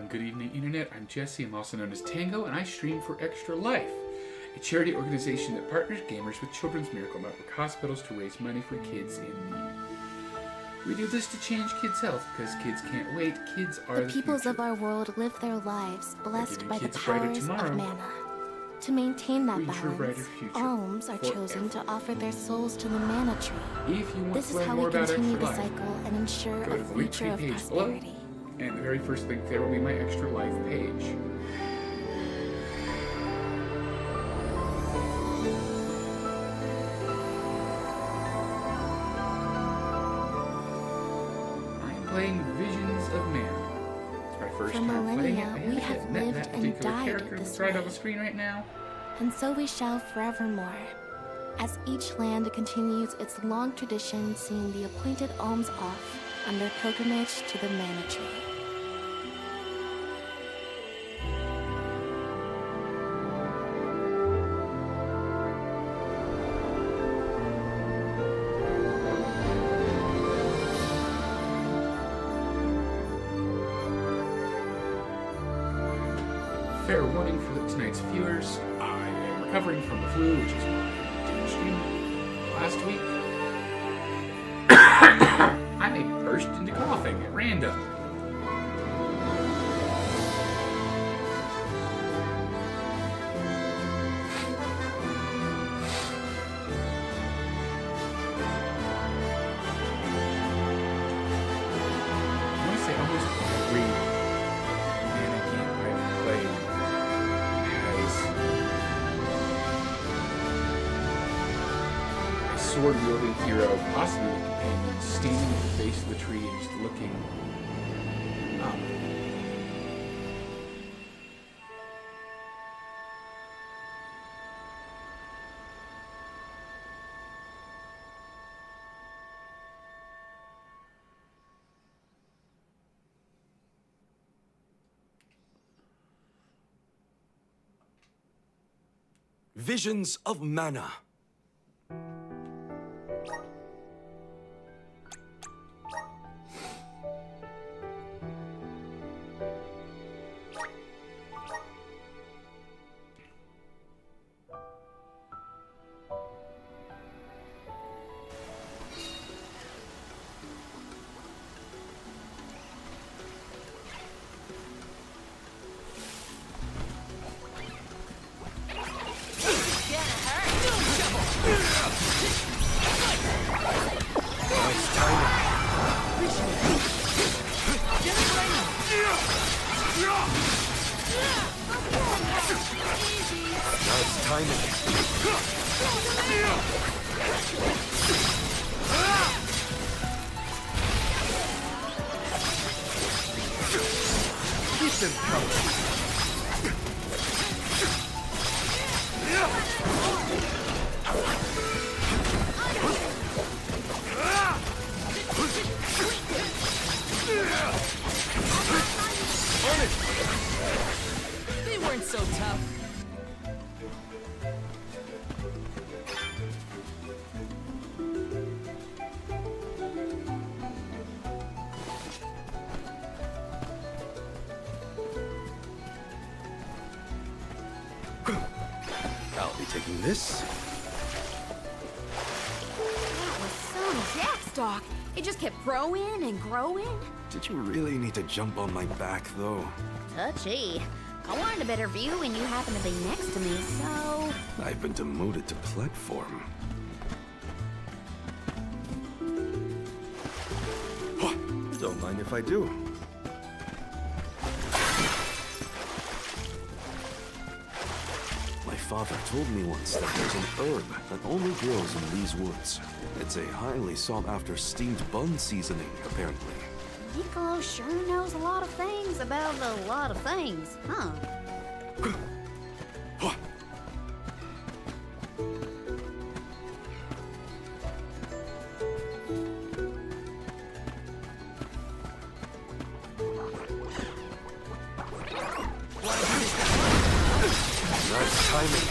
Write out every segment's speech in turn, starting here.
Good evening, Internet. I'm Jesse. I'm also known as Tango, and I stream for Extra Life, a charity organization that partners gamers with Children's Miracle Network hospitals to raise money for kids in need. We do this to change kids' health because kids can't wait. Kids are the peoples future. of our world live their lives blessed by the kids a brighter powers of tomorrow. mana. To maintain that Reach for a brighter balance, future alms are chosen to offer their souls to the mana tree. If you want This to is learn how more we about continue Extra the Life, cycle and ensure go a to the future Linktree of page below, prosperity. and the very first link there will be my Extra Life page. Playing Visions of Mana. It's my first For time playing it. millennia, I we haven't have yet met lived that and particular died character this that's right on way. the screen right now. And so we shall forevermore, as each land continues its long tradition seeing the appointed alms off on their pilgrimage to the mana tree. Fair warning for tonight's viewers. I am recovering from the flu, which is why I didn't stream last week. I may burst into coughing at random. I want to say almost every mana game I've played has a sword-wielding hero, possibly a companion, standing at the base of the tree and just looking up. Visions of Mana. Nice timing. Nice timing. Keep them coming. They weren't so tough. I'll be taking this. That was some jackstock. It just kept growing and growing. Did you really need to jump on my back, though? Touchy. I wanted a better view when you happened to be next to me, so... I've been demoted to platform. Don't mind if I do. My father told me once that there's an herb that only grows in these woods. It's a highly sought-after steamed bun seasoning, apparently. Niccolo sure knows a lot of things about a lot of things, huh? Nice timing.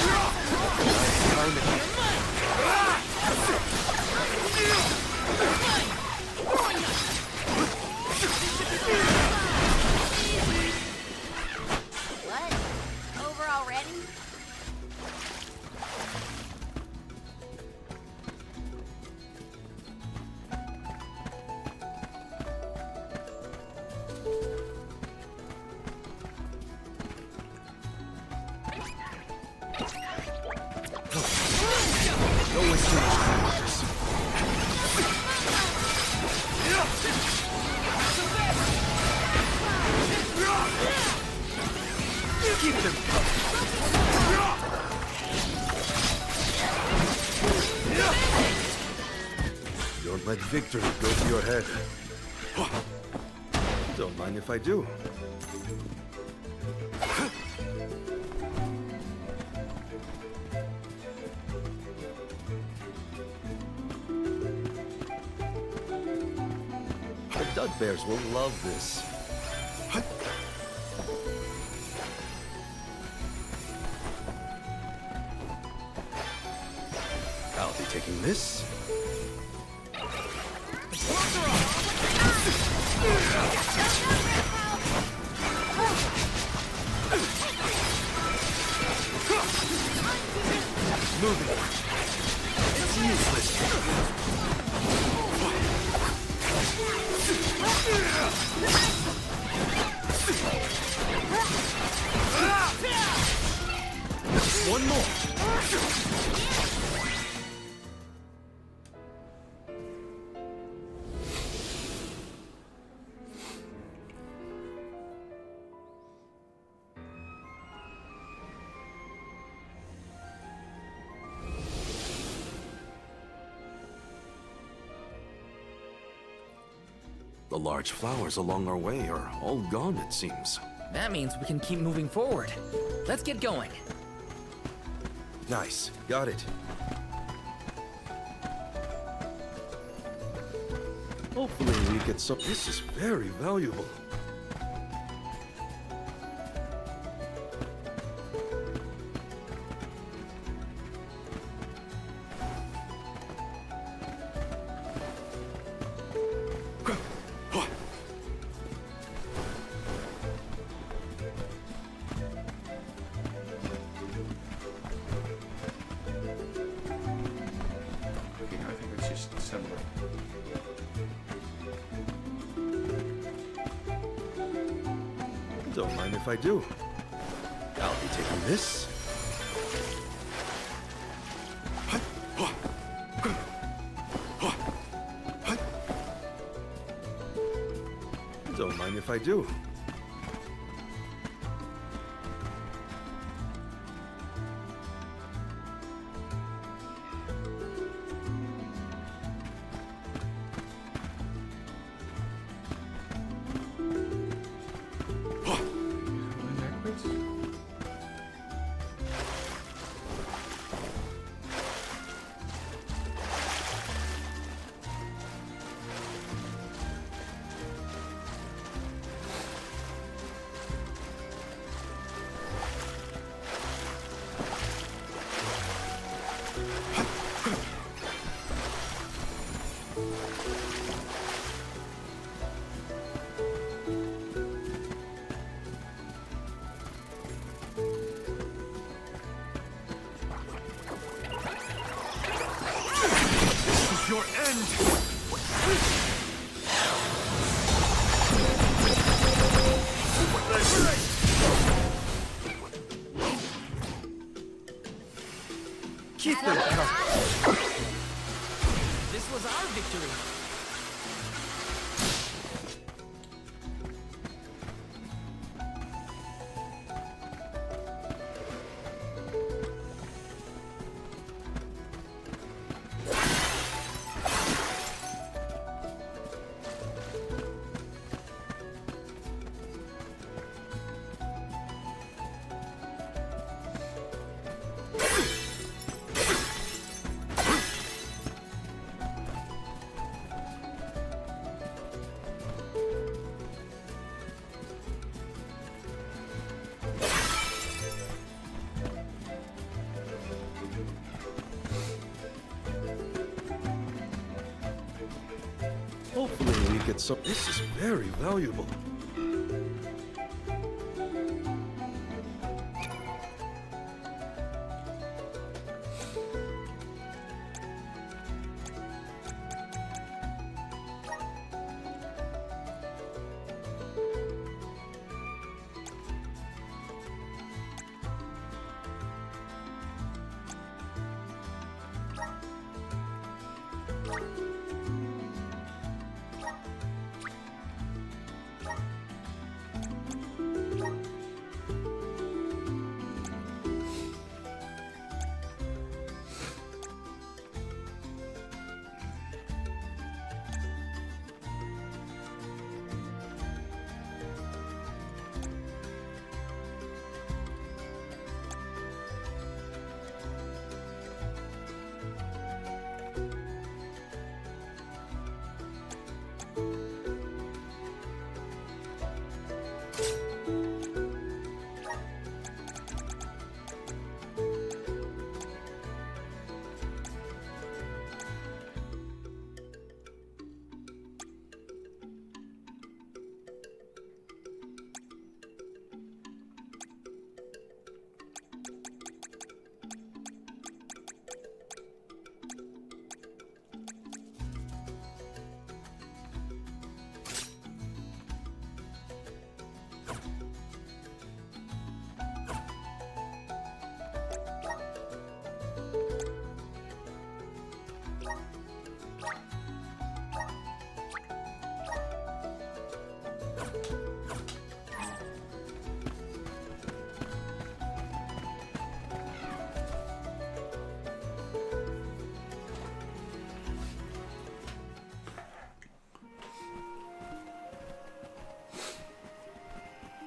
Nice timing. Keep them coming. Don't let victory go to your head. Don't mind if I do. The Dugbears will love this. I'll be taking this. Moving. It's useless. One more. The large flowers along our way are all gone, it seems. That means we can keep moving forward. Let's get going. Nice. Got it. Hopefully we get some... This is very valuable. Okay, I think it's just similar. Don't mind if I do. I'll be taking this. Don't mind if I do. Going backwards. This is your end! Keep them coming! This was our victory. Hopefully we get some... This is very valuable.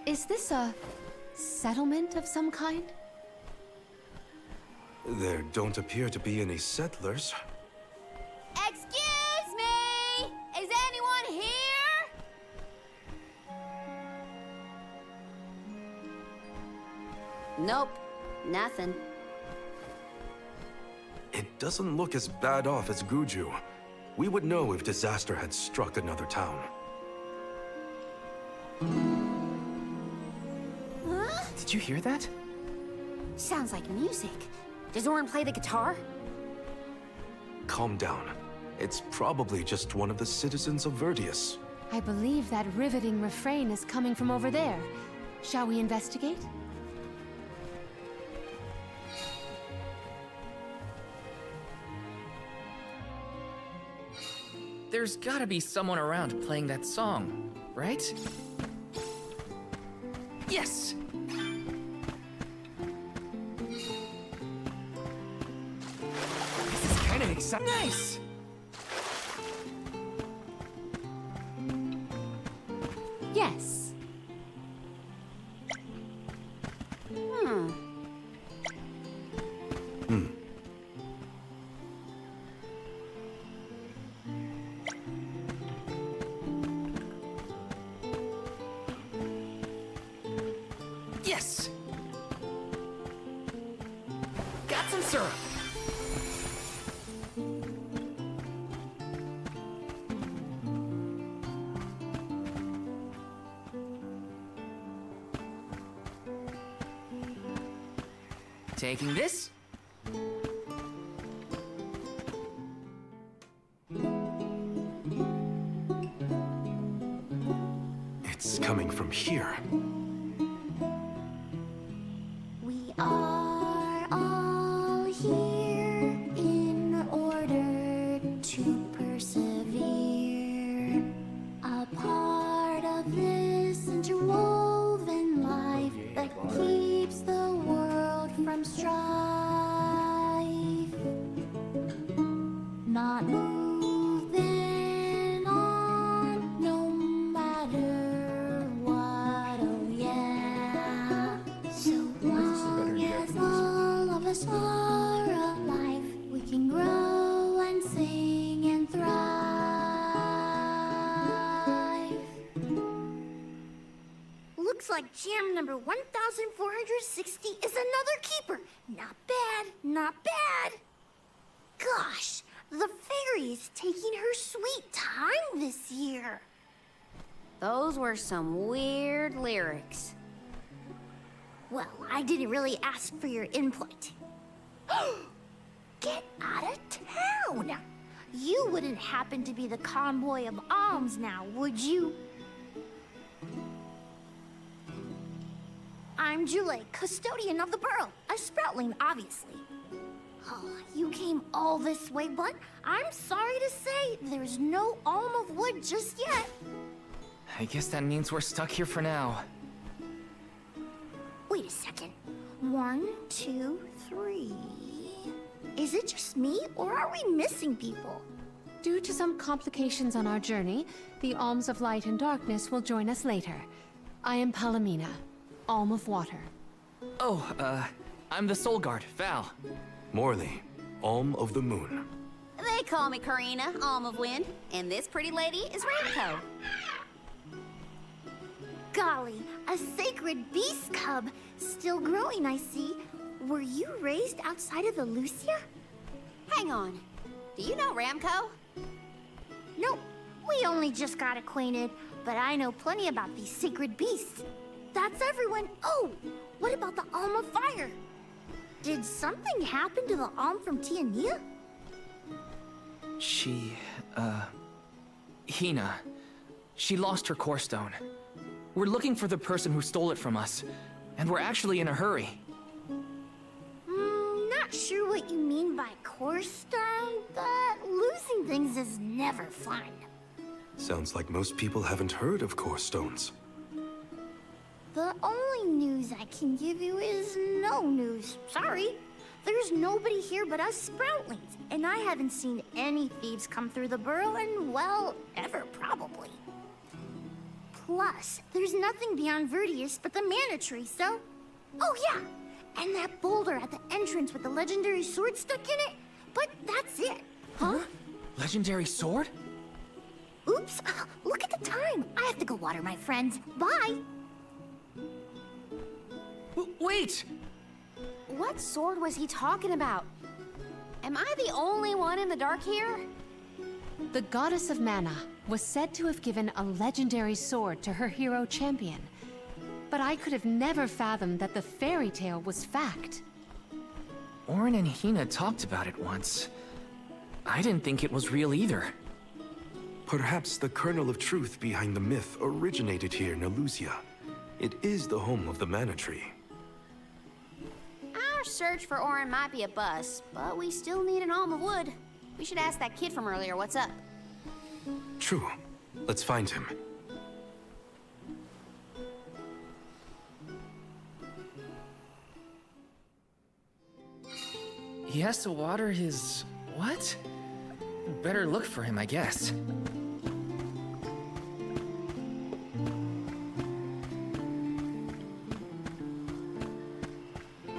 Is this a settlement of some kind? There don't appear to be any settlers. Excuse me! Is anyone here? Nope, nothing. It doesn't look as bad off as Guju. We would know if disaster had struck another town. Huh? Did you hear that? Sounds like music. Does Orin play the guitar? Calm down. It's probably just one of the citizens of Vertius. I believe that riveting refrain is coming from over there. Shall we investigate? There's gotta be someone around playing that song, right? Yes! This is kind of exciting. Nice! Yes. Yes! Got some syrup! Taking this? It's coming from here. We are all here in order to persevere. A part of this interwoven life that keeps the world from strife. Not moving on, no matter what, oh yeah. So long as all of us are alive, we can grow and sing and thrive. Looks like jam number 1460 is another keeper. Not bad, not bad. Gosh, the fairy is taking her sweet time this year. Those were some weird lyrics. Well, I didn't really ask for your input. Get out of town! You wouldn't happen to be the convoy of alms now, would you? I'm Jule, custodian of the burrow, a sproutling, obviously. Oh, you came all this way, but I'm sorry to say there's no alm of wood just yet. I guess that means we're stuck here for now. Wait a second. 1, 2, 3. Is it just me, or are we missing people? Due to some complications on our journey, the Alms of Light and Darkness will join us later. I am Palomina, Alm of Water. Oh, I'm the Soul Guard, Val. Morley, Alm of the Moon. They call me Karina, Alm of Wind, and this pretty lady is Ramco. Golly, a sacred beast cub. Still growing, I see. Were you raised outside of Elusia? Hang on. Do you know Ramco? Nope, we only just got acquainted, but I know plenty about these sacred beasts. That's everyone. Oh, what about the Alm of Fire? Did something happen to the Alm from Tiania? Hina. She lost her core stone. We're looking for the person who stole it from us, and we're actually in a hurry. Not sure what you mean by core stone, but losing things is never fun. Sounds like most people haven't heard of core stones. The only news I can give you is no news. Sorry. There's nobody here but us Sproutlings, and I haven't seen any thieves come through the burrow in, well, ever probably. Plus, there's nothing beyond Vertius but the Mana Tree, so... Oh yeah! And that boulder at the entrance with the legendary sword stuck in it, but that's it. Huh? Legendary sword? Oops, look at the time. I have to go water my friends. Bye! Wait! What sword was he talking about? Am I the only one in the dark here? The goddess of mana was said to have given a legendary sword to her hero champion. But I could have never fathomed that the fairy tale was fact. Orin and Hina talked about it once. I didn't think it was real either. Perhaps the kernel of truth behind the myth originated here in Elusia. It is the home of the Mana Tree. Our search for Orin might be a bust, but we still need an Alm of Wood. We should ask that kid from earlier what's up. True. Let's find him. He has to water his... what? Better look for him, I guess.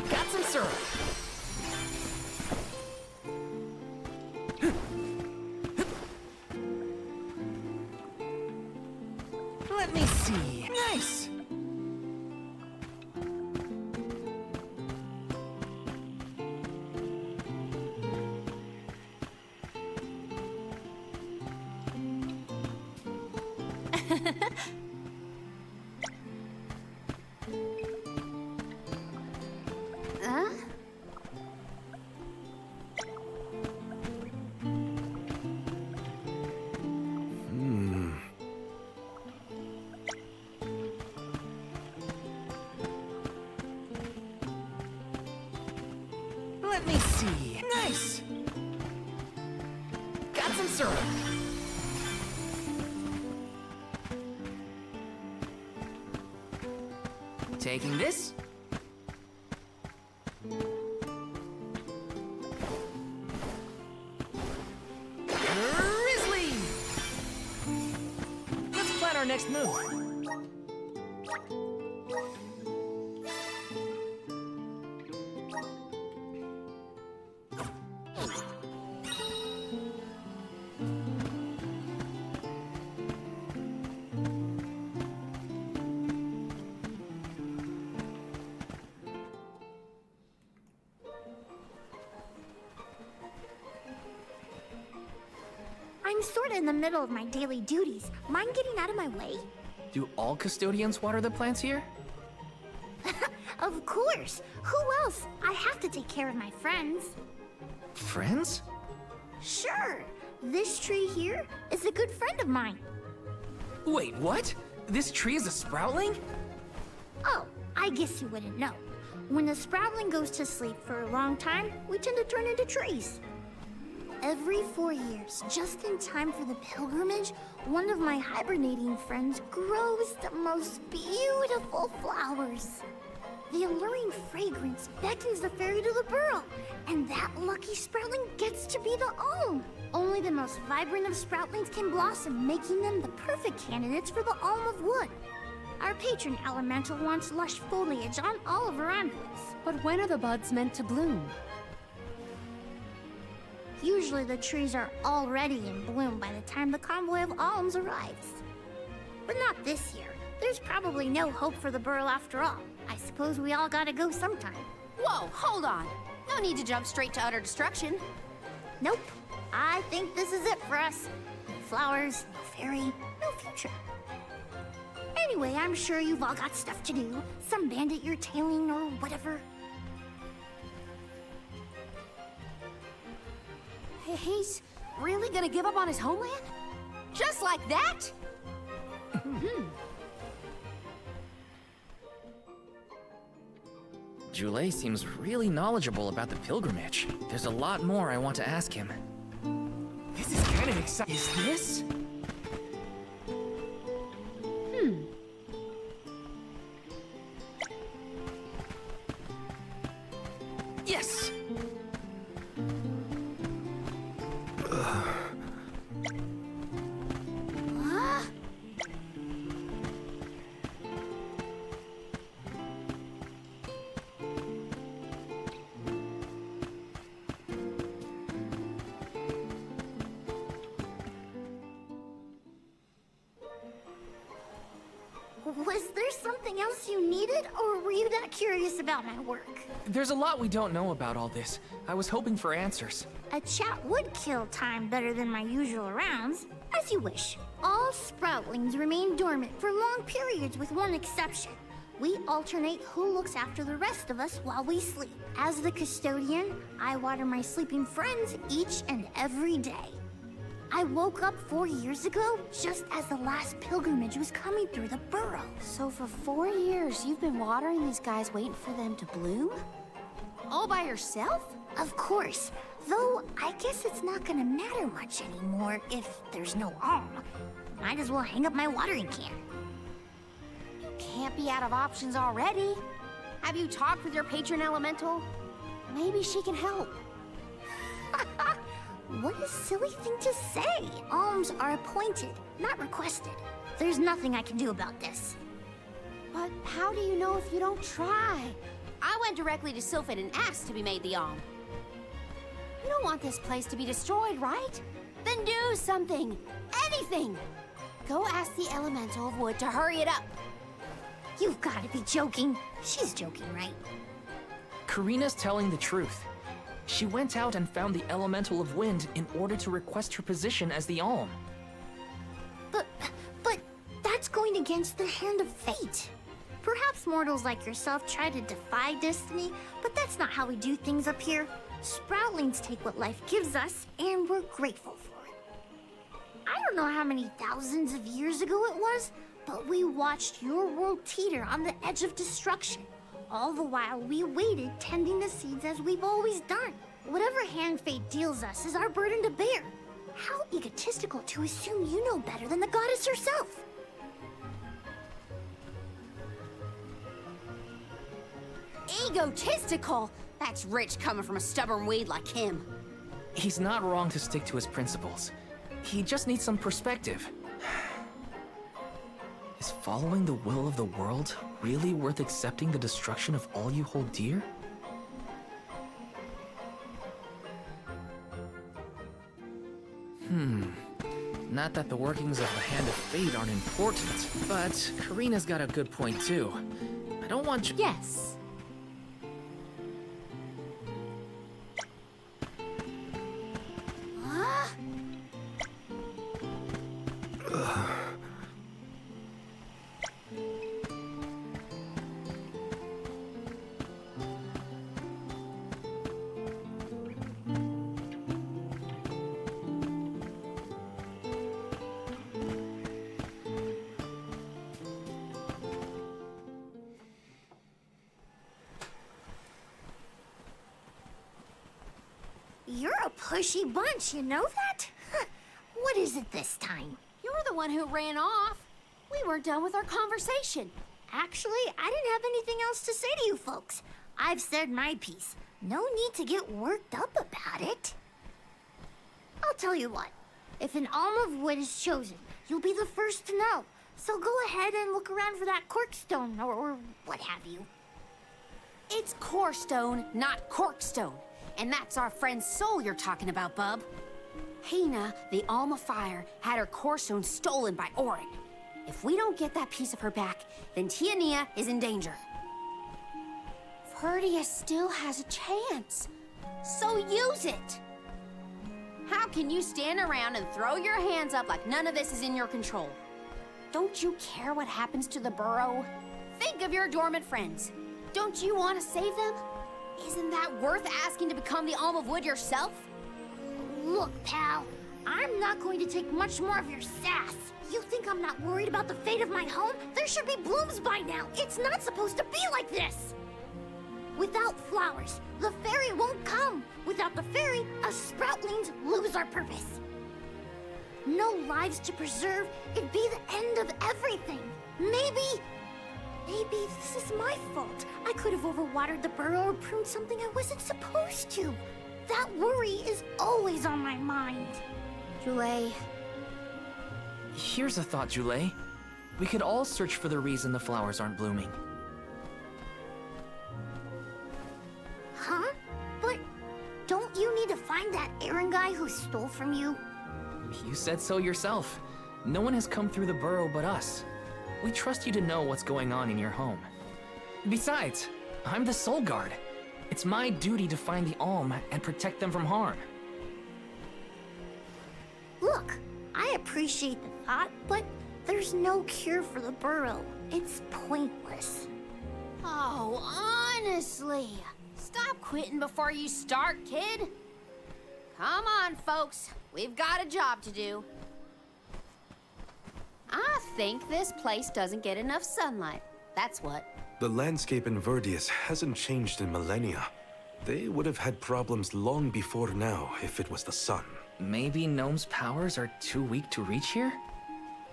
Got some syrup! Let me see. Nice! Huh? Let me see. Nice! Got some syrup. Taking this. Grizzly! Let's plan our next move. I'm sorta in the middle of my daily duties. Mind getting out of my way? Do all custodians water the plants here? Of course! Who else? I have to take care of my friends. Friends? Sure! This tree here is a good friend of mine. Wait, what? This tree is a sproutling? Oh, I guess you wouldn't know. When the Sproutling goes to sleep for a long time, we tend to turn into trees. Every 4 years, just in time for the pilgrimage, one of my hibernating friends grows the most beautiful flowers. The alluring fragrance beckons the fairy to the burrow, and that lucky Sproutling gets to be the Alm. Only the most vibrant of Sproutlings can blossom, making them the perfect candidates for the Alm of Wood. Our patron elemental wants lush foliage on all of her envelopes. But when are the buds meant to bloom? Usually the trees are already in bloom by the time the convoy of alms arrives. But not this year. There's probably no hope for the burrow after all. I suppose we all gotta go sometime. Whoa, hold on. No need to jump straight to utter destruction. Nope. I think this is it for us. No flowers, no fairy, no future. Anyway, I'm sure you've all got stuff to do. Some bandit you're tailing or whatever. He's really gonna give up on his homeland? Just like that? Jule seems really knowledgeable about the pilgrimage. There's a lot more I want to ask him. This is kind of exciting. Is this? Yes! Huh? Was there something else you needed, or were you that curious about my work? There's a lot we don't know about all this. I was hoping for answers. A chat would kill time better than my usual rounds. As you wish. All sproutlings remain dormant for long periods with one exception. We alternate who looks after the rest of us while we sleep. As the custodian, I water my sleeping friends each and every day. I woke up 4 years ago, just as the last pilgrimage was coming through the burrow. So for 4 years, you've been watering these guys waiting for them to bloom? All by yourself? Of course. Though, I guess it's not gonna matter much anymore if there's no Alm. Might as well hang up my watering can. Can't be out of options already. Have you talked with your patron elemental? Maybe she can help. What a silly thing to say. Alms are appointed, not requested. There's nothing I can do about this. But how do you know if you don't try? I went directly to Sylphid and asked to be made the Alm. You don't want this place to be destroyed, right? Then do something. Anything. Go ask the Elemental of Wood to hurry it up. You've got to be joking. She's joking, right? Karina's telling the truth. She went out and found the Elemental of Wind in order to request her position as the Alm. But that's going against the hand of fate. Perhaps mortals like yourself try to defy destiny, but that's not how we do things up here. Sproutlings take what life gives us, and we're grateful for it. I don't know how many thousands of years ago it was, but we watched your world teeter on the edge of destruction. All the while we waited, tending the seeds as we've always done. Whatever hand fate deals us is our burden to bear. How egotistical to assume you know better than the goddess herself. Egotistical? That's rich coming from a stubborn weed like him. He's not wrong to stick to his principles. He just needs some perspective. Is following the will of the world really worth accepting the destruction of all you hold dear? Not that the workings of the Hand of Fate aren't important, but Karina's got a good point too. I don't want you— Yes. Huh? You're a pushy bunch, you know that? Huh. What is it this time? You're the one who ran off. We weren't done with our conversation. Actually, I didn't have anything else to say to you folks. I've said my piece. No need to get worked up about it. I'll tell you what. If an Alm of Wood is chosen, you'll be the first to know. So go ahead and look around for that corkstone or what have you. It's Corestone, not Corkstone. And that's our friend's soul you're talking about, bub. Hina, the Alm of Fire, had her Corestone stolen by Orin. If we don't get that piece of her back, then Tia Nia is in danger. Verdia still has a chance, so use it. How can you stand around and throw your hands up like none of this is in your control? Don't you care what happens to the burrow? Think of your dormant friends. Don't you want to save them? Isn't that worth asking to become the Alm of Wood yourself? Look, pal, I'm not going to take much more of your sass. You think I'm not worried about the fate of my home? There should be blooms by now. It's not supposed to be like this. Without flowers, the fairy won't come. Without the fairy, us sproutlings lose our purpose. No lives to preserve, it'd be the end of everything. Maybe this is my fault. I could have overwatered the burrow or pruned something I wasn't supposed to. That worry is always on my mind. Jule, Here's a thought, Jule. We could all search for the reason the flowers aren't blooming. Huh? But don't you need to find that Aaron guy who stole from you? You said so yourself. No one has come through the burrow but us. We trust you to know what's going on in your home. Besides, I'm the Soul Guard. It's my duty to find the Alm and protect them from harm. Look, I appreciate the thought, but there's no cure for the burrow. It's pointless. oh, honestly. Stop quitting before you start, kid. Come on, folks. We've got a job to do. I think this place doesn't get enough sunlight. That's what. The landscape in Verdius hasn't changed in millennia. They would have had problems long before now if it was the sun. Maybe Gnome's powers are too weak to reach here?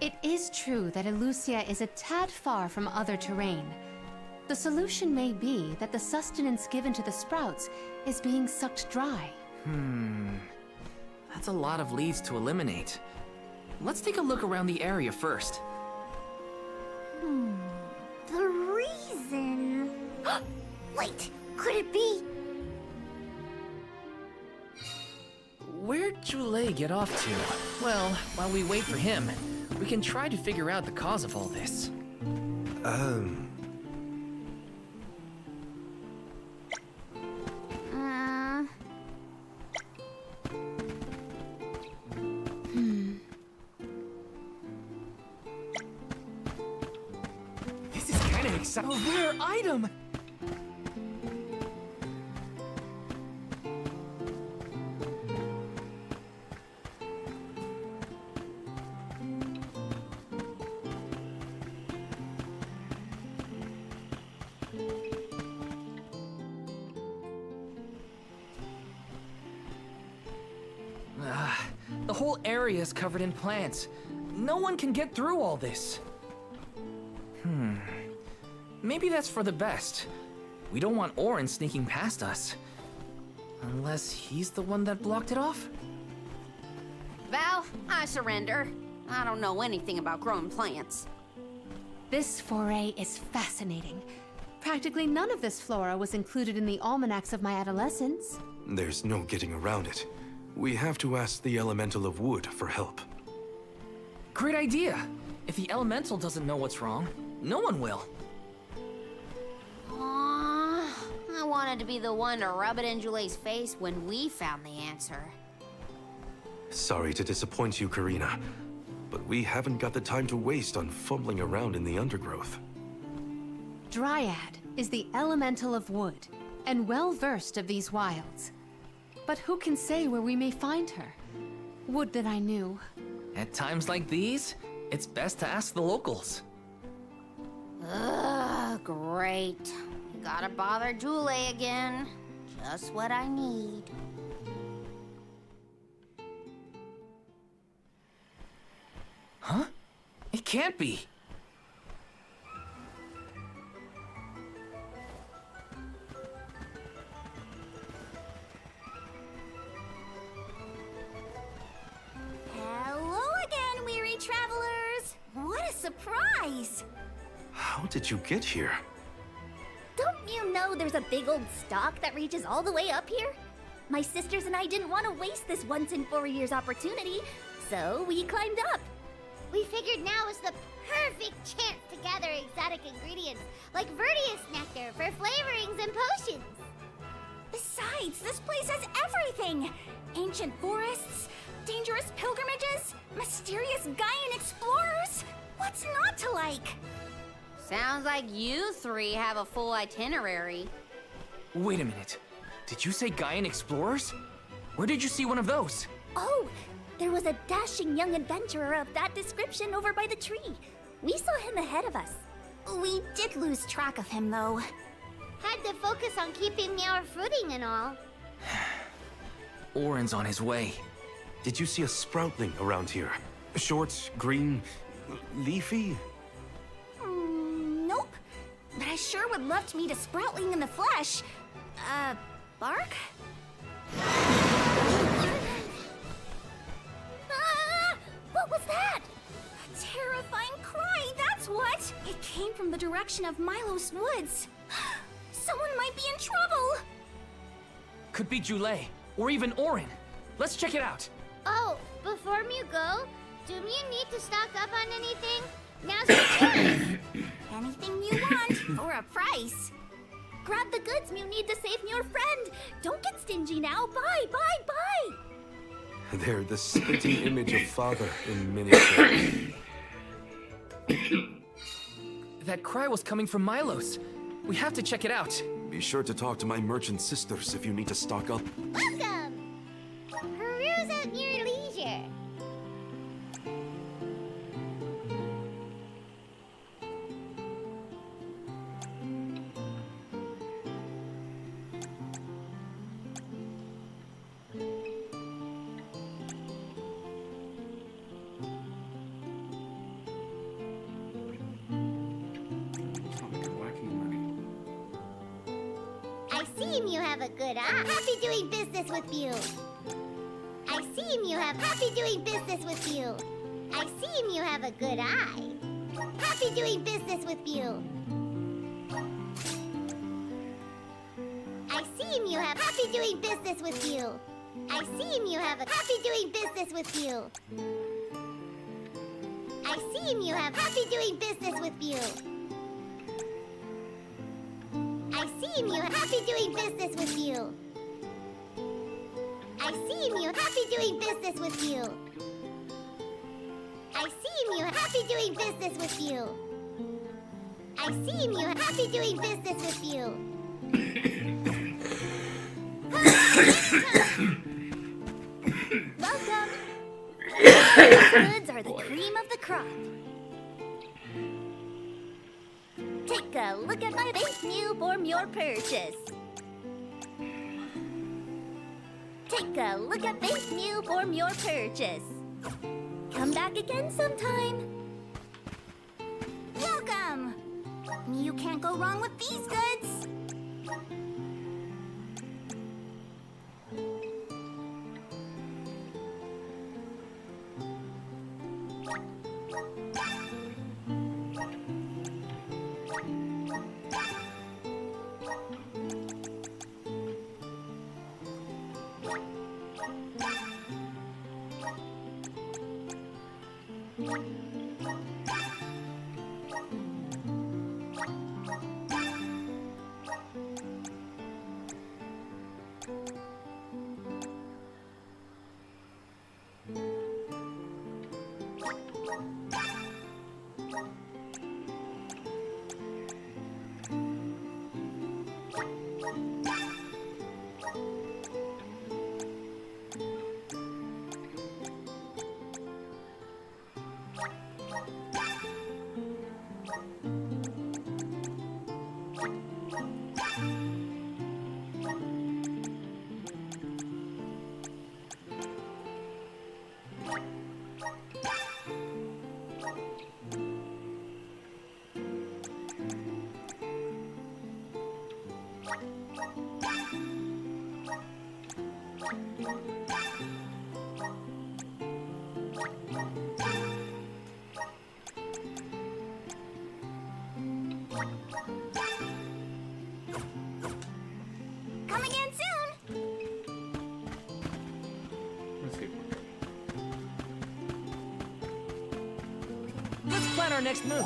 It is true that Elusia is a tad far from other terrain. The solution may be that the sustenance given to the sprouts is being sucked dry. That's a lot of leads to eliminate. Let's take a look around the area first. The reason... Wait, could it be... Where'd Jule get off to? Well, while we wait for him, we can try to figure out the cause of all this. This is kind of exciting. A rare item! The whole area is covered in plants. No one can get through all this. Maybe that's for the best. We don't want Orin sneaking past us. Unless he's the one that blocked it off? Val, I surrender. I don't know anything about growing plants. This foray is fascinating. Practically none of this flora was included in the almanacs of my adolescence. There's no getting around it. We have to ask the Elemental of Wood for help. Great idea! If the elemental doesn't know what's wrong, no one will. Aww, I wanted to be the one to rub it in Jule's face when we found the answer. Sorry to disappoint you, Karina, but we haven't got the time to waste on fumbling around in the undergrowth. Dryad is the elemental of wood, and well versed of these wilds. But who can say where we may find her? Would that I knew. At times like these, it's best to ask the locals. Ugh, great. Gotta bother Jule again. Just what I need. Huh? It can't be. Hello again, weary travelers! What a surprise! How did you get here? Don't you know there's a big old stalk that reaches all the way up here? My sisters and I didn't want to waste this once in 4 years opportunity, so we climbed up. We figured now is the perfect chance to gather exotic ingredients like Verdius nectar for flavorings and potions. Besides, this place has everything! Ancient forests, dangerous pilgrimages, mysterious Gaian explorers! What's not to like? Sounds like you three have a full itinerary. Wait a minute. Did you say Gaian explorers? Where did you see one of those? Oh, there was a dashing young adventurer of that description over by the tree. We saw him ahead of us. We did lose track of him, though. Had to focus on keeping our footing and all. Orin's on his way. Did you see a sproutling around here? Short, green, leafy? Nope. But I sure would love to meet a sproutling in the flesh. Bark? Ah! What was that? A terrifying cry, that's what! It came from the direction of Milos Woods. Someone might be in trouble! Could be Jule, or even Orin. Let's check it out. Oh, before you go, do you need to stock up on anything? Now's your chance. Anything you want, for a price. Grab the goods you need to save your friend. Don't get stingy now. Bye, bye, bye. They're the spitting image of father in miniature. That cry was coming from Milos. We have to check it out. Be sure to talk to my merchant sisters if you need to stock up. Welcome. Peruse at your leisure. It's not like I'm lacking money. I seem you have a good eye. Happy doing business with you. I seem you have happy doing business with you. I seem you have a good eye. Happy doing business with you. I seem you have happy doing business with you. I seem you have a happy doing business with you. I seem you have happy doing business with you. I seem you happy doing business with you. I seem you happy doing business with you. I seem you happy doing business with you. I seem you happy doing business with you. Welcome. These goods are the cream of the crop. Take a look at my base new form your purchase. Take a look at base new form your purchase. Come back again sometime. Welcome. You can't go wrong with these goods. Come again soon. Let's see. our next move?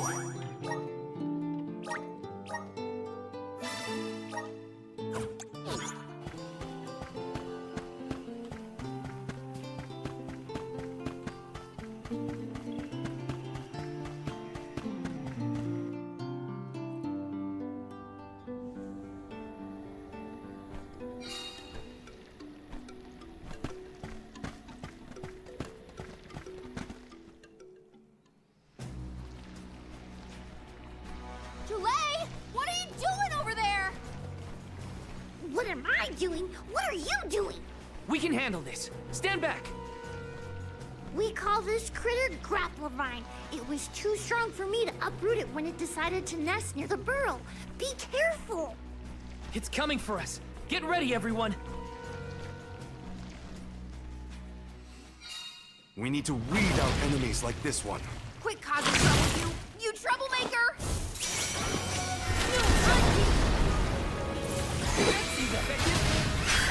Tulay, what are you doing over there? What am I doing? What are you doing? We can handle this. Stand back. We call this critter Grapplevine. It was too strong for me to uproot it when it decided to nest near the burrow. Be careful! It's coming for us. Get ready, everyone. We need to weed out enemies like this one. Quit causing trouble, you troublemaker!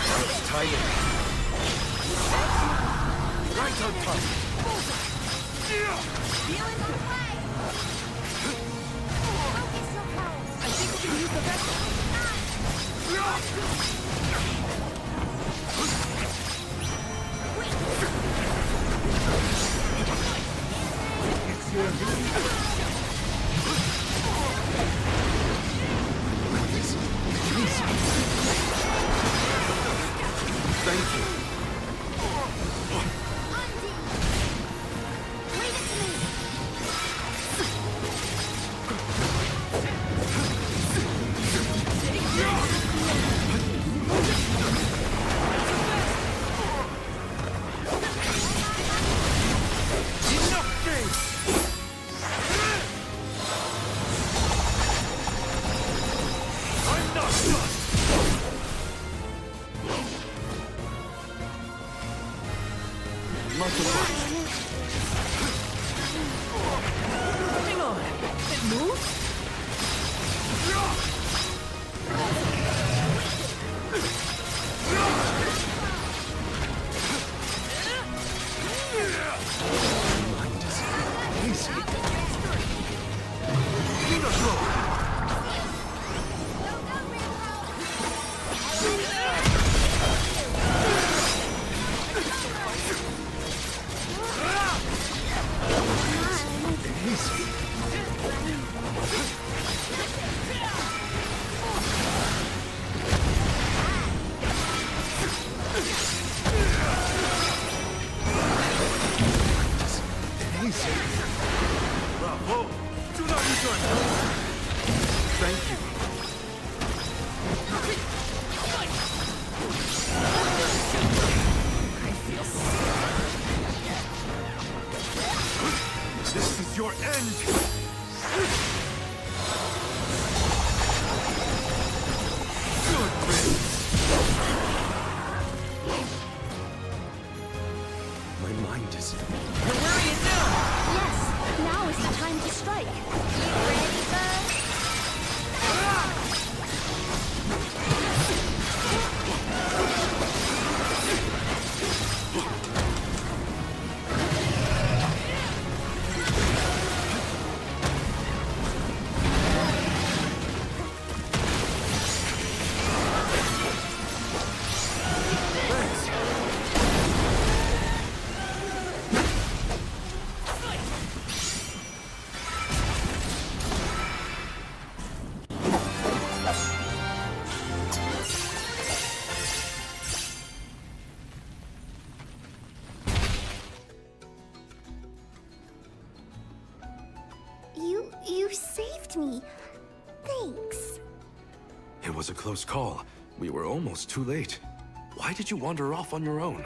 Nice timing. Right on top. Feeling on the way! Focus your powers! I think we can use the vessel. Thank you. Leave it to me! I'm not done. Much obliged. Hang on. It moves? Easy. Need a throw. Bravo! Do not return! Thank you. This is your end! Good riddance! My mind is... We're wearing it down. Yes, now is the time to strike. You ready, bud? You saved me. Thanks. It was a close call. We were almost too late. Why did you wander off on your own?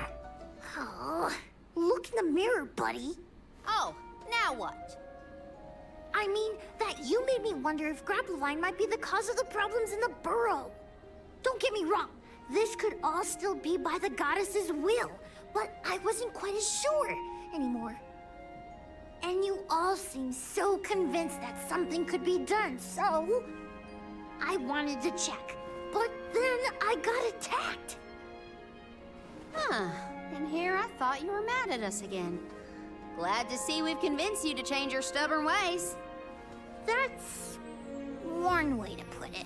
Oh, look in the mirror, buddy. Oh, now what? I mean, that you made me wonder if Grapplevine might be the cause of the problems in the burrow. Don't get me wrong, this could all still be by the goddess's will, but I wasn't quite as sure anymore. And you all seem so convinced that something could be done, so I wanted to check. But then I got attacked. Huh. And here I thought you were mad at us again. Glad to see we've convinced you to change your stubborn ways. That's one way to put it.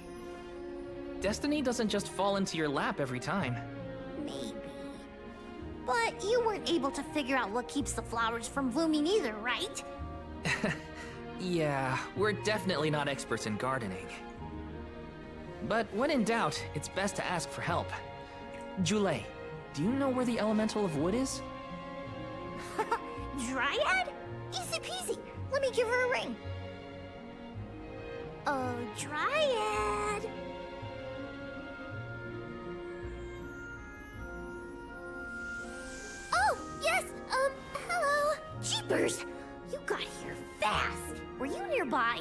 Destiny doesn't just fall into your lap every time. Maybe. But you weren't able to figure out what keeps the flowers from blooming either, right? Yeah, we're definitely not experts in gardening. But when in doubt, it's best to ask for help. Jule, do you know where the elemental of wood is? Dryad? Easy peasy. Let me give her a ring. Oh, Dryad. Oh, yes, hello. Jeepers, you got here fast. Were you nearby?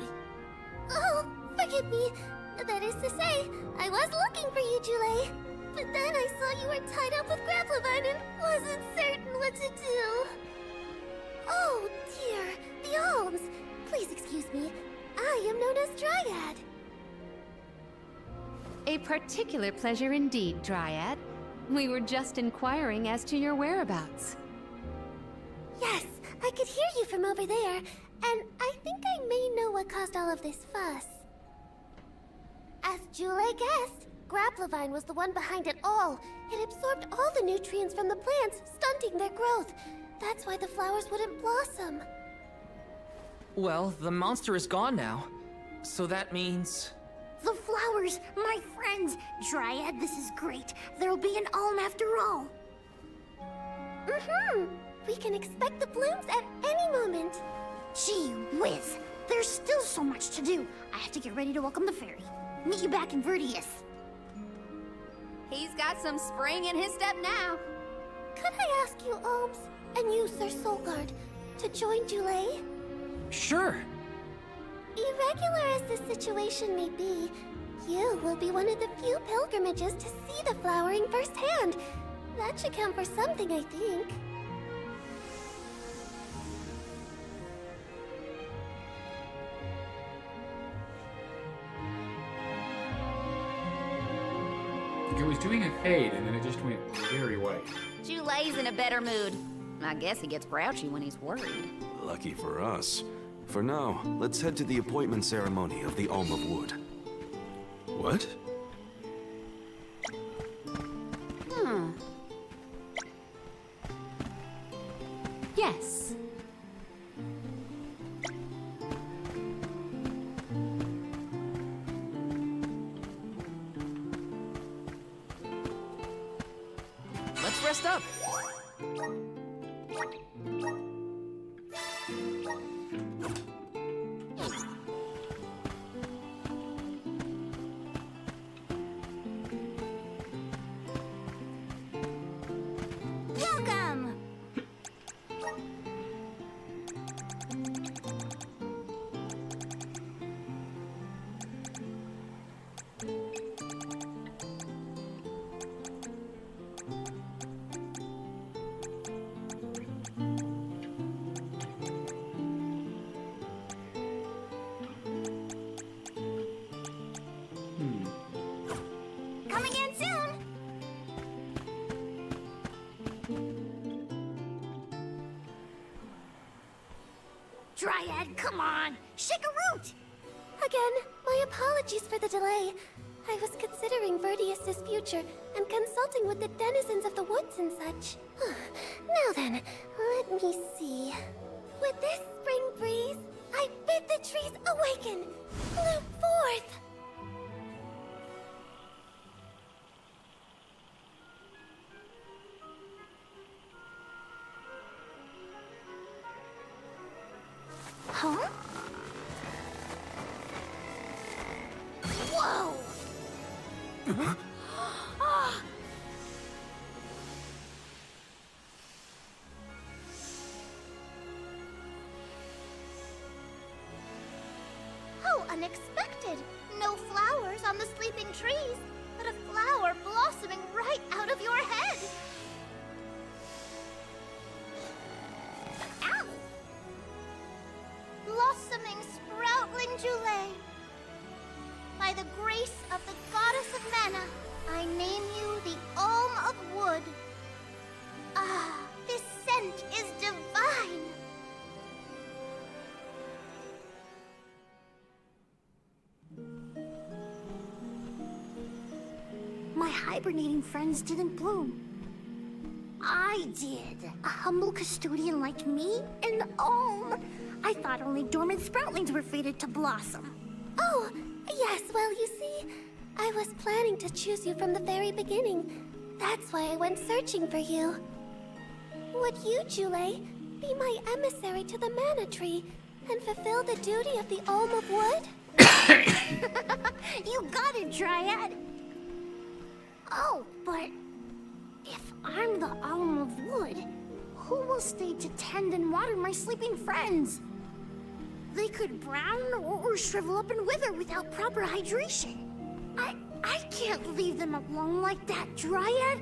Oh, forgive me. That is to say, I was looking for you, Jule. But then I saw you were tied up with Grapplovine and wasn't certain what to do. Oh, dear. The Alms. Please excuse me. I am known as Dryad. A particular pleasure indeed, Dryad. We were just inquiring as to your whereabouts. Yes, I could hear you from over there, and I think I may know what caused all of this fuss. As Jule guessed, Grapplovine was the one behind it all. It absorbed all the nutrients from the plants, stunting their growth. That's why the flowers wouldn't blossom. Well, the monster is gone now. So that means... The flowers, my friends. Dryad, this is great. There'll be an alm after all. We can expect the blooms at any moment. Gee whiz. There's still so much to do. I have to get ready to welcome the fairy. Meet you back in Vertius. He's got some spring in his step now. Could I ask you, Alms, and you, Sir Soulguard, to join Jule? Sure. Irregular as this situation may be, you will be one of the few pilgrimages to see the flowering firsthand. That should count for something, I think. It was doing a fade, and then it just went very white. Jule's in a better mood. I guess he gets grouchy when he's worried. Lucky for us. For now, let's head to the appointment ceremony of the Alm of Wood. What? Yes. Let's rest up. Welcome! Coming in soon! Dryad, come on! Shake a root! Again, my apologies for the delay. I was considering Vertius's future and consulting with the denizens of the woods and such. Now then, let me see. With this spring breeze, I bid the trees awaken, bloom forth. Huh? Whoa! How unexpected! No flowers on the sleeping trees, but a flower blossoming right out of your head! Ow! Blossoming sproutling Jule! By the grace of the goddess of mana, I name you the Alm of Wood. Ah, this scent is divine! hibernating friends didn't bloom. I did. A humble custodian like me? An Alm! I thought only dormant sproutlings were fated to blossom. Oh, yes, well, you see, I was planning to choose you from the very beginning. That's why I went searching for you. Would you, Jule, be my emissary to the Mana Tree and fulfill the duty of the Alm of Wood? You got it, Dryad! Oh, but if I'm the Alm of Wood, who will stay to tend and water my sleeping friends? They could brown or shrivel up and wither without proper hydration. I can't leave them alone like that, Dryad.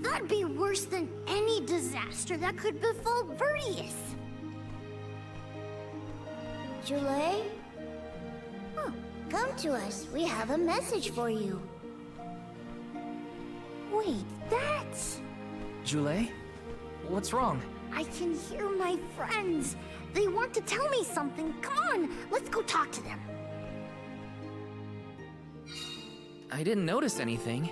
That'd be worse than any disaster that could befall Vertius. Jule? Oh, come to us. We have a message for you. Wait, that's... Jule? What's wrong? I can hear my friends. They want to tell me something. Come on, let's go talk to them. I didn't notice anything,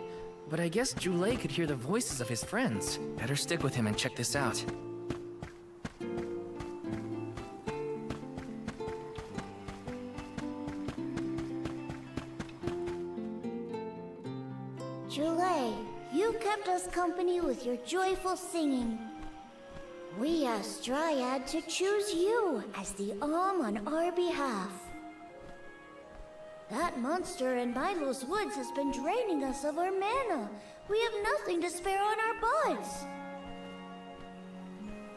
but I guess Jule could hear the voices of his friends. Better stick with him and check this out. Jule, you kept us company with your joyful singing. We asked Dryad to choose you as the Alm on our behalf. That monster in Milo's woods has been draining us of our mana. We have nothing to spare on our buds.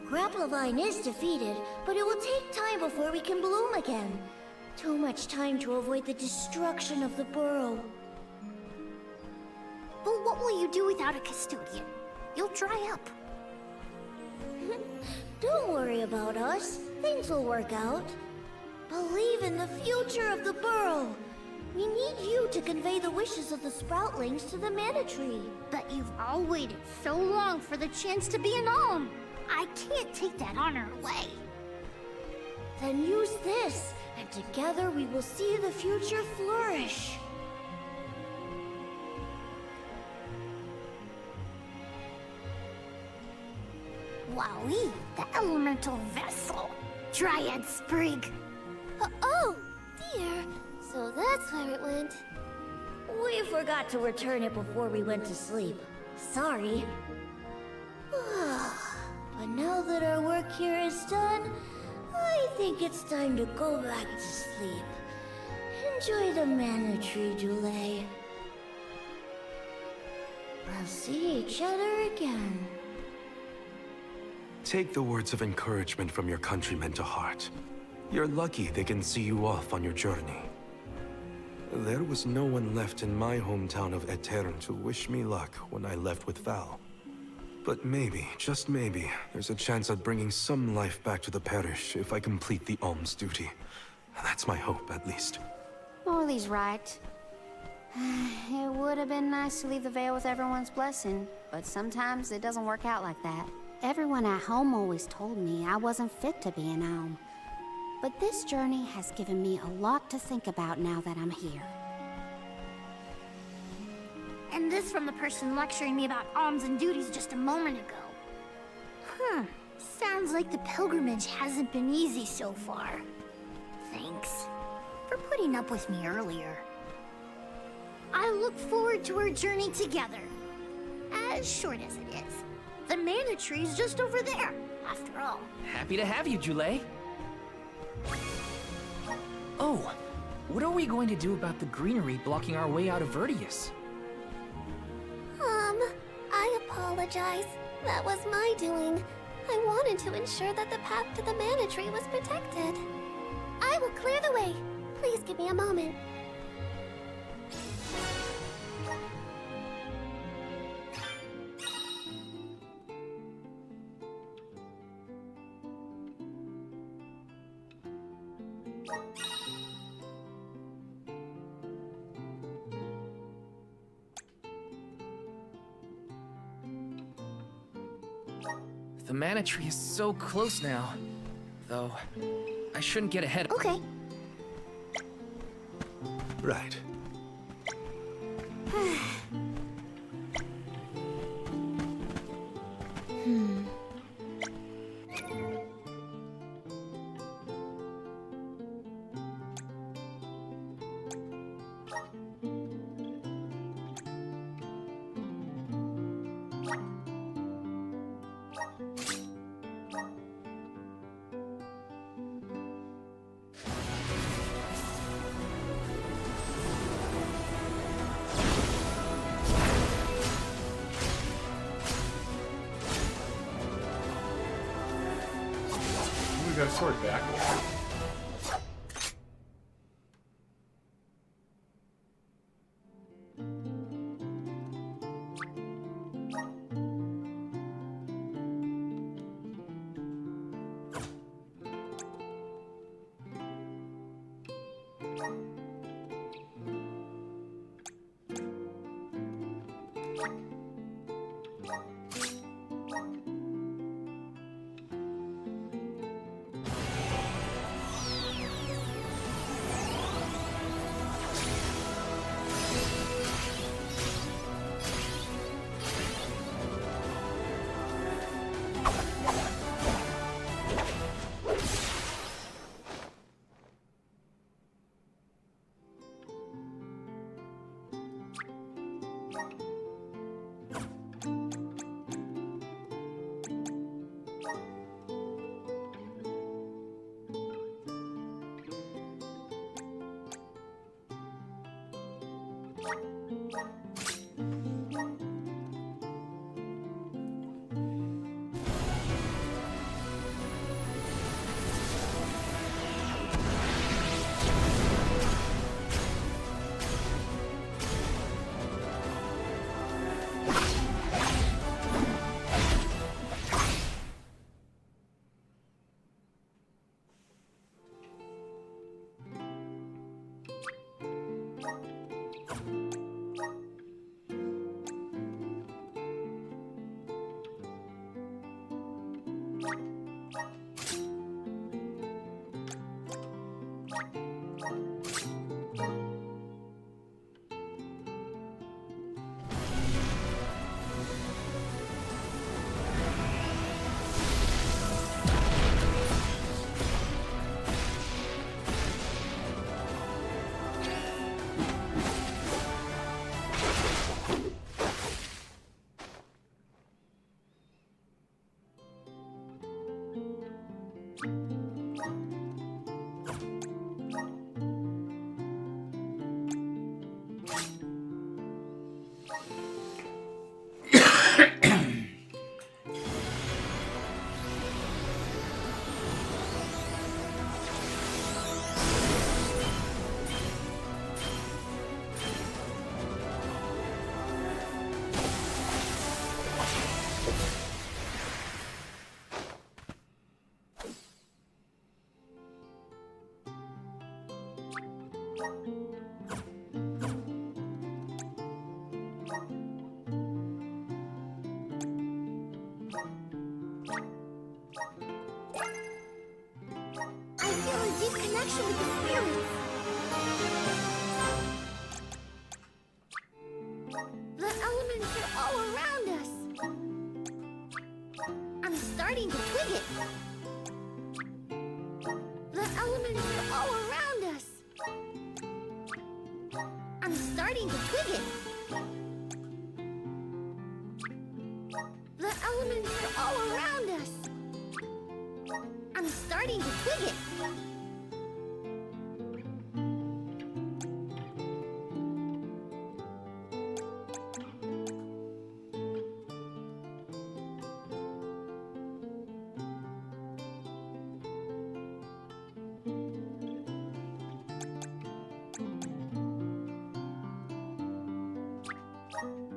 Grapplovine is defeated, but it will take time before we can bloom again. Too much time to avoid the destruction of the burrow. But what will you do without a custodian? You'll dry up. Don't worry about us. Things will work out. Believe in the future of the burrow. We need you to convey the wishes of the Sproutlings to the Mana Tree. But you've all waited so long for the chance to be an Alm. I can't take that honor away. Then use this, and together we will see the future flourish. Wowie, the elemental vessel. Dryad Sprig. Oh, dear. So that's where it went. We forgot to return it before we went to sleep. Sorry. But now that our work here is done, I think it's time to go back to sleep. Enjoy the Mana Tree, Jule. We'll see each other again. Take the words of encouragement from your countrymen to heart. You're lucky they can see you off on your journey. There was no one left in my hometown of Aetern to wish me luck when I left with Val. But maybe, just maybe, there's a chance at bringing some life back to the parish if I complete the alms duty. That's my hope, at least. Morley's right. It would have been nice to leave the veil with everyone's blessing, but sometimes it doesn't work out like that. Everyone at home always told me I wasn't fit to be an Alm. But this journey has given me a lot to think about now that I'm here. And this from the person lecturing me about alms and duties just a moment ago. Sounds like the pilgrimage hasn't been easy so far. Thanks for putting up with me earlier. I look forward to our journey together. As short as it is. The Mana Tree's just over there, after all. Happy to have you, Jule. Oh, what are we going to do about the greenery blocking our way out of Vertius? I apologize. That was my doing. I wanted to ensure that the path to the Mana Tree was protected. I will clear the way. Please give me a moment. The Mana Tree is so close now. Though, I shouldn't get ahead. Okay. Right. sword back. I feel a deep connection with the spirits. The elements are all around us. I'm starting to twig it. The elements are all around us. I'm starting to twig it. The elements are all around us. I'm starting to twig it.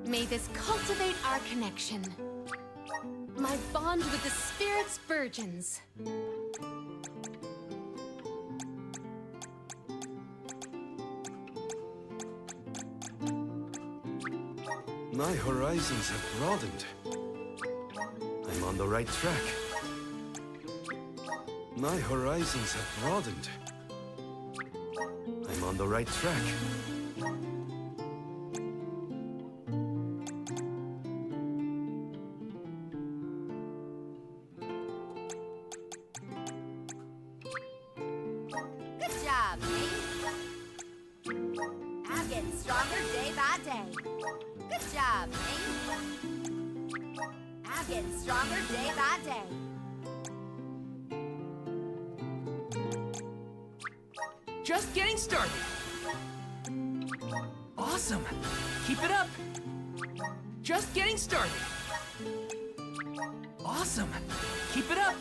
May this cultivate our connection. My bond with the Spirit's virgins. My horizons have broadened. I'm on the right track. My horizons have broadened. I'm on the right track. Good job, me. I'm getting stronger day by day. Good job, me. I'm getting stronger day by day. Just getting started. Awesome. Keep it up. Just getting started. Awesome. Keep it up.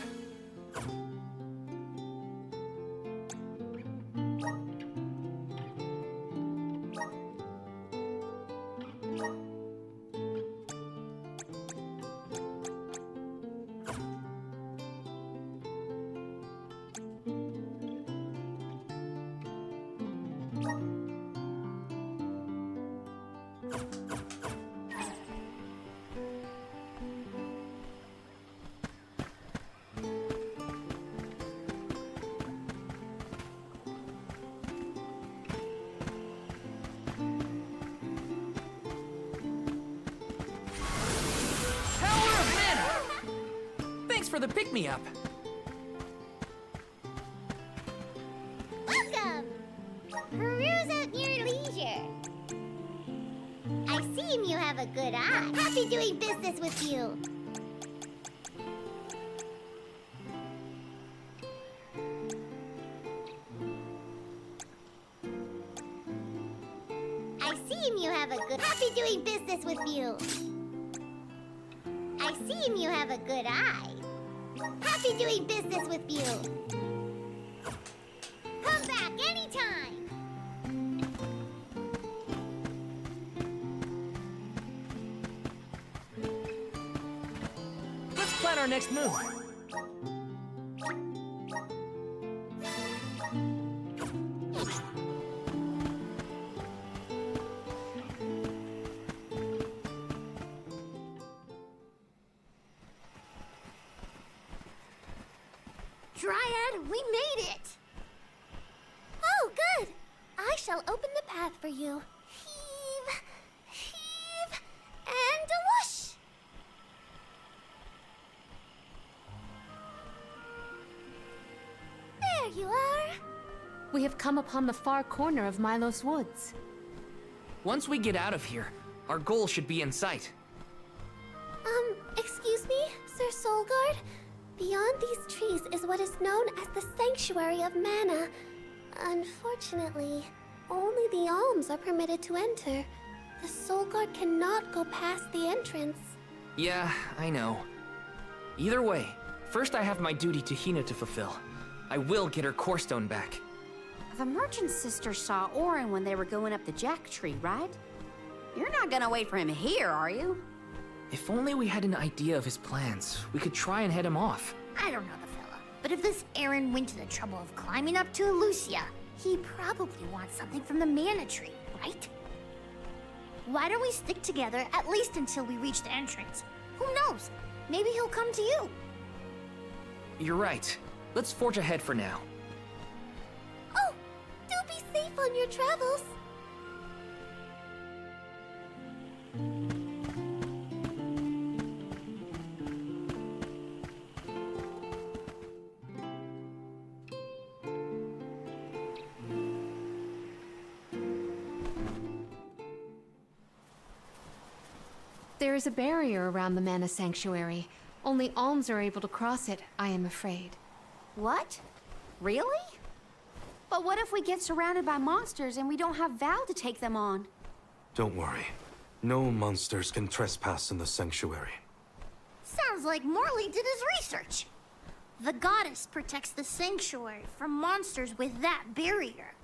Power of mana! Thanks for the pick-me-up. Welcome! Peruse at your leisure. I see you have a good eye. Happy doing business with you. I see you have a good... Happy doing business with you. I see you have a good eye. Happy doing business with you. Come back anytime. Let's plan our next move. Dryad, we made it! Oh, good! I shall open the path for you. Heave, heave, and a whoosh! There you are! We have come upon the far corner of Milos Woods. Once we get out of here, our goal should be in sight. Excuse me, Sir Solgard? Beyond these trees is what is known as the Sanctuary of Mana. Unfortunately, only the alms are permitted to enter. The Solgard cannot go past the entrance. Yeah, I know. Either way, first I have my duty to Hina to fulfill. I will get her core stone back. The merchant sisters saw Orin when they were going up the Jack Tree, right? You're not gonna wait for him here, are you? If only we had an idea of his plans, we could try and head him off. I don't know the fella, but if this Aaron went to the trouble of climbing up to Elusia, he probably wants something from the mana tree, right? Why don't we stick together at least until we reach the entrance? Who knows? Maybe he'll come to you. You're right. Let's forge ahead for now. Oh, do be safe on your travels. There is a barrier around the Mana Sanctuary. Only alms are able to cross it, I am afraid. What? Really? But what if we get surrounded by monsters and we don't have Val to take them on? Don't worry. No monsters can trespass in the sanctuary. Sounds like Morley did his research. The goddess protects the sanctuary from monsters with that barrier.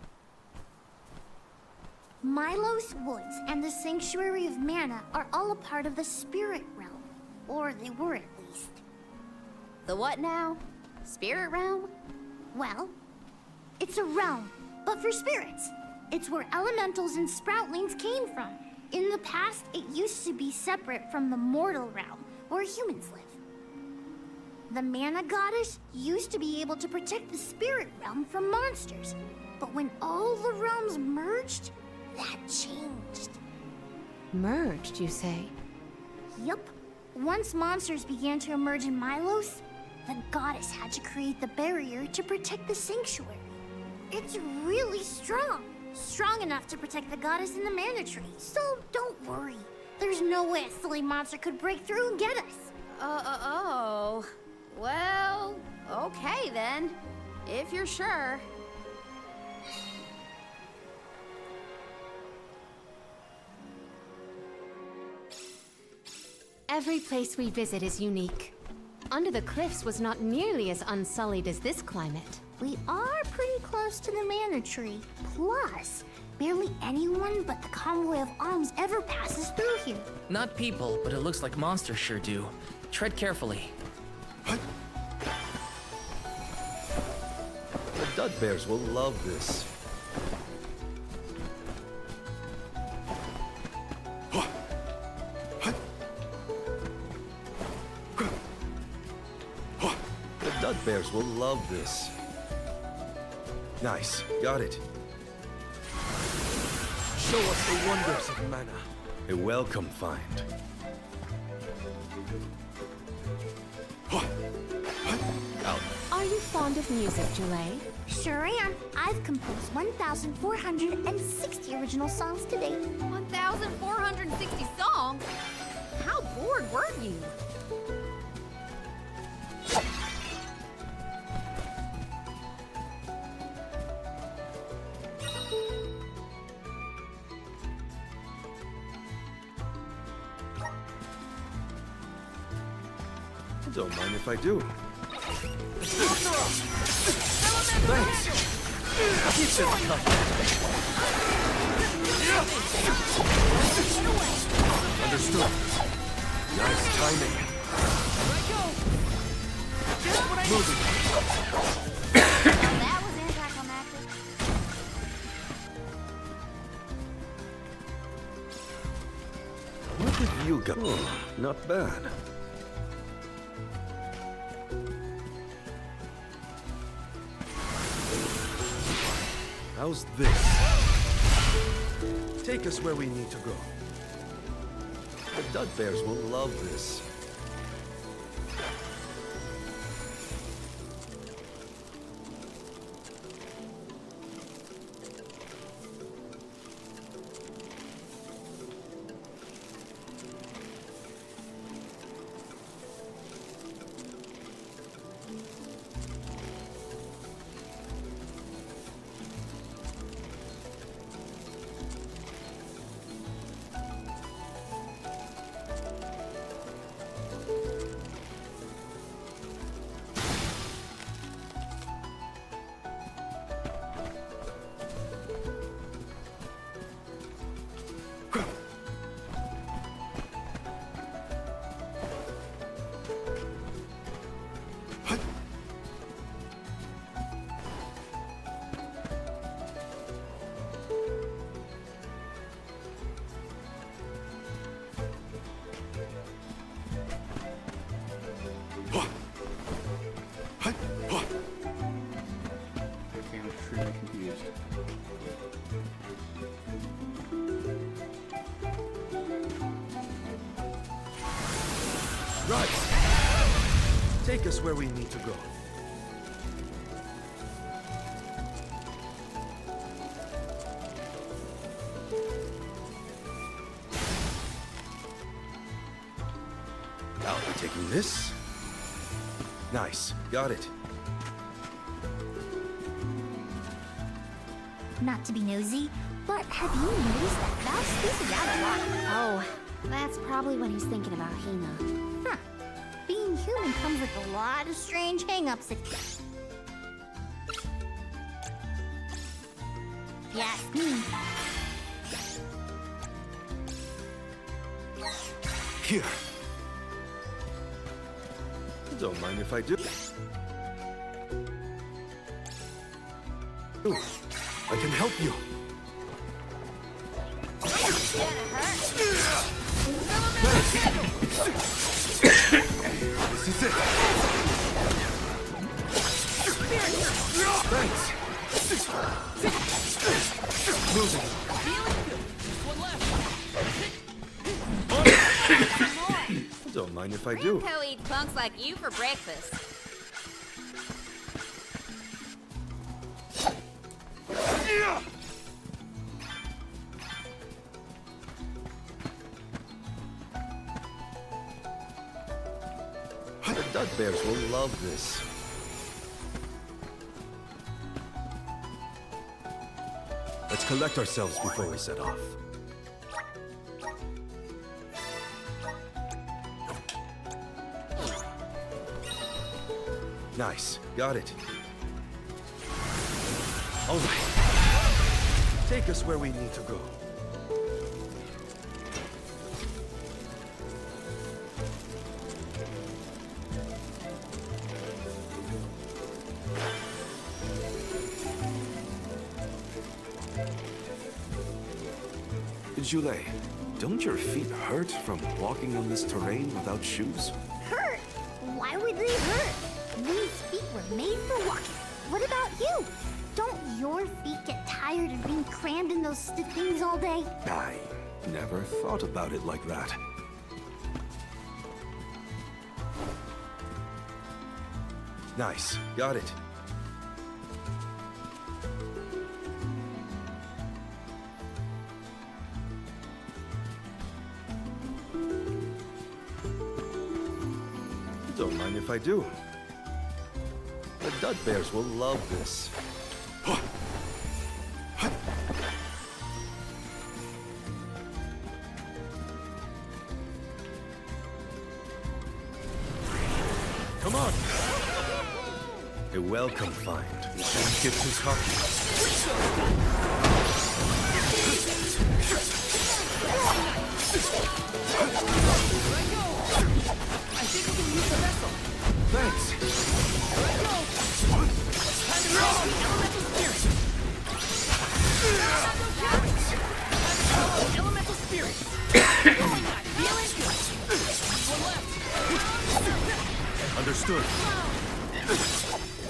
Milos Woods and the Sanctuary of Mana are all a part of the spirit realm. Or they were at least. The what now? Spirit realm? Well, it's a realm, but for spirits. It's where elementals and sproutlings came from. In the past, it used to be separate from the mortal realm, where humans live. The Mana Goddess used to be able to protect the spirit realm from monsters. But when all the realms merged, that changed. Merged, you say? Yup. Once monsters began to emerge in Milos, the goddess had to create the barrier to protect the sanctuary. It's really strong. Strong enough to protect the goddess in the mana tree. So don't worry. There's no way a silly monster could break through and get us. Oh. Well, okay then. If you're sure. Every place we visit is unique. Under the Cliffs was not nearly as unsullied as this climate. We are pretty close to the mana tree. Plus, barely anyone but the convoy of arms ever passes through here. Not people, but it looks like monsters sure do. Tread carefully. The Dud Bears will love this. Dud Bears will love this. Nice. Got it. Show us the wonders of mana. A welcome find. Out. Are you fond of music, Jule? Sure am. I've composed 1,460 original songs to date. 1,460 songs? How bored were you? Don't mind if I do. Thanks. Keep it coming. Understood. Nice timing. Moving. That was anticlimactic. What have you got? Oh, not bad. How's this? Take us where we need to go. The Dud Bears will love this. Okay, I'm truly confused. Right. Take us where we need to go. I'll be taking this. Nice. Got it. Not to be nosy, but have you noticed that Val spaces out a lot? Oh, that's probably when he's thinking about Hina. Huh. Being human comes with a lot of strange hang-ups. Yes, me. Here. Don't mind if I do. Ooh, I can help you. This is it. Thanks. Moving. Don't mind if I do. Go eat punks like you for breakfast. The Dud Bears will love this. Let's collect ourselves before we set off. Nice. Got it. All right. Take us where we need to go. Jule, don't your feet hurt from walking on this terrain without shoes? Hurt? Why would they hurt? These feet were made for walking. What about you? Don't your feet get tired of being crammed in those stiff things all day? I never thought about it like that. Nice. Got it. Don't mind if I do. The Dud Bears will love this. Come on! A welcome find. Don't get too cocky. I think we can use the vessel. Thanks. Time to call the elemental spirit. Elemental spirit. Feeling good. One left. Understood.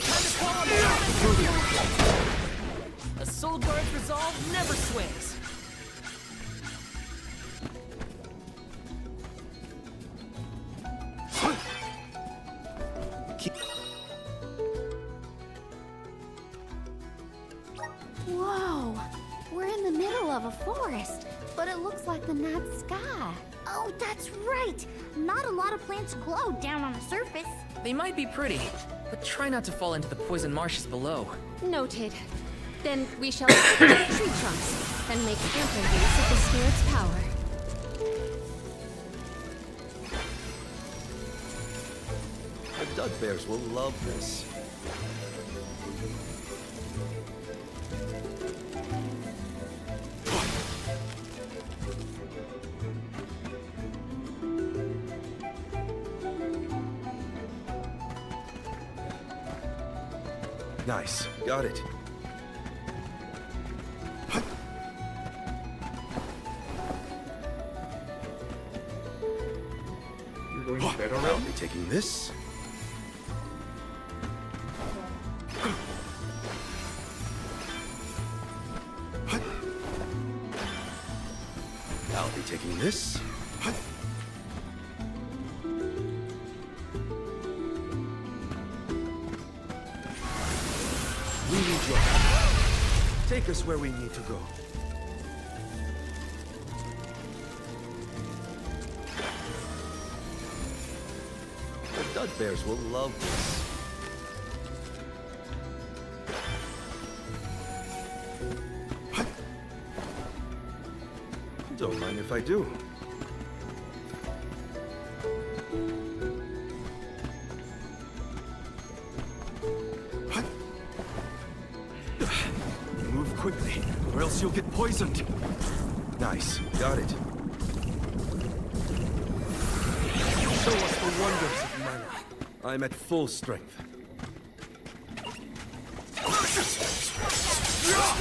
Time to call on the elemental spirit. A soul guard's resolve never sways. Whoa! We're in the middle of a forest, but it looks like the night sky. Oh, that's right. Not a lot of plants glow down on the surface. They might be pretty, but try not to fall into the poison marshes below. Noted. Then we shall pick up tree trunks and make ample use of the spirit's power. The Dud Bears will love this. Nice. Got it. You're going to bed I'll already? be taking this. I'll be taking this. We need your help. Take us where we need to go. The Dud Bears will love this. Don't mind if I do. Move quickly, or else you'll get poisoned. Nice. Got it. Show us the wonders of mana. I'm at full strength.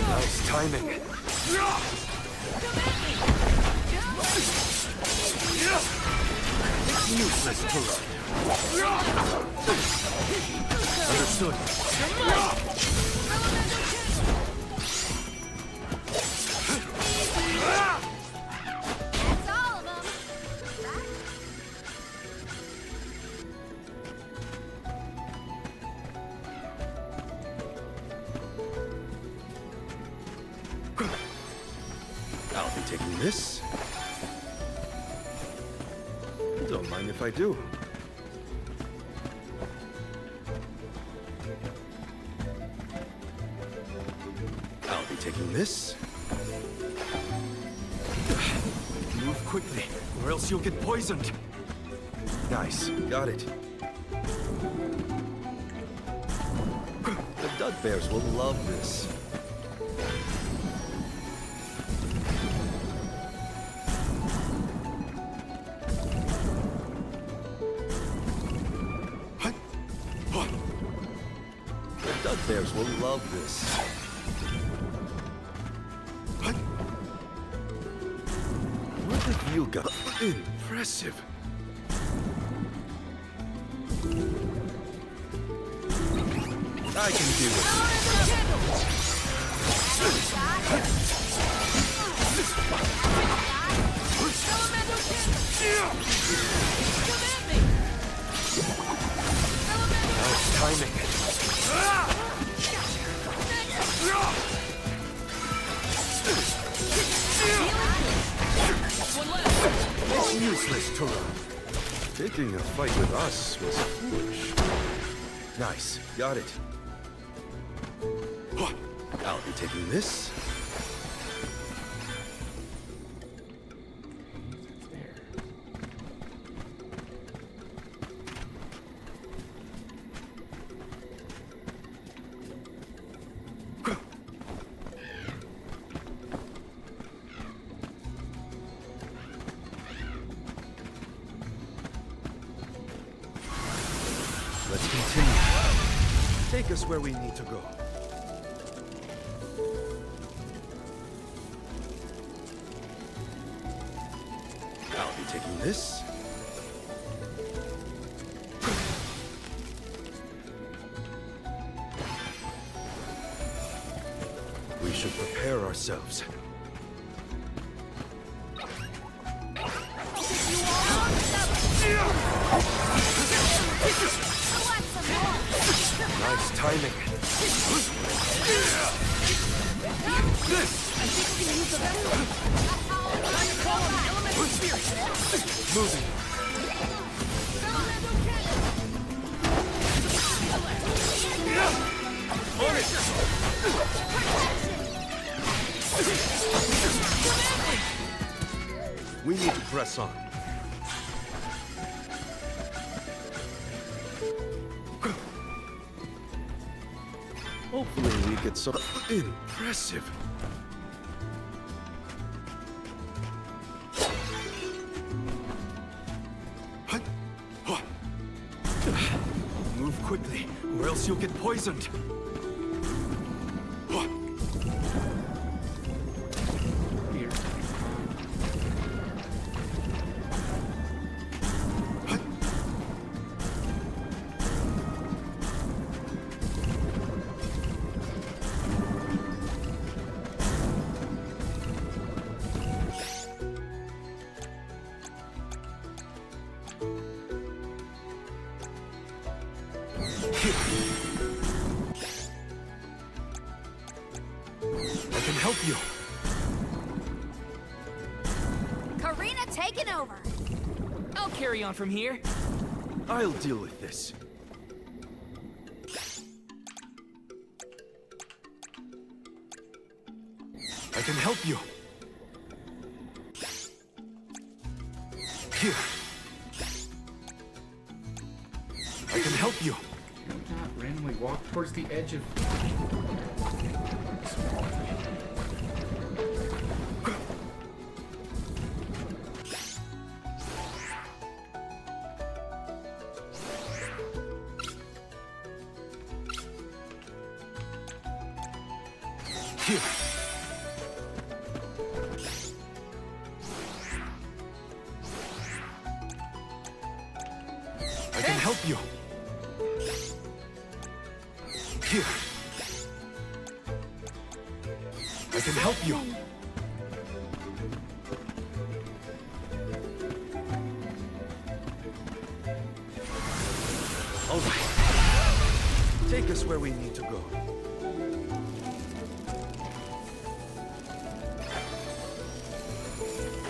Nice timing. It's useless to run. Understood. That's all of them. I'll be taking this. Don't mind if I do. I'll be taking this. Move quickly, or else you'll get poisoned. Nice. Got it. The Dud Bears will love this. The Dud Bears will love this. What have you got? Impressive. I can do it. Nice timing. It's useless to run. Taking a fight with us was foolish. Nice, got it. I'll be taking this. There. Let's continue. Take us where we need to go. I'll be taking this. We should prepare ourselves. Nice timing. Moving. We need to press on. Hopefully we get some... Impressive. Move quickly, or else you'll get poisoned. Here. I can help you. Karina taking over. I'll carry on from here. I'll deal with this. I can help you. Here. I can help you. Can we not randomly walk towards the edge of... Here. I can help you. Here. I can help you. All right. Take us where we need to go.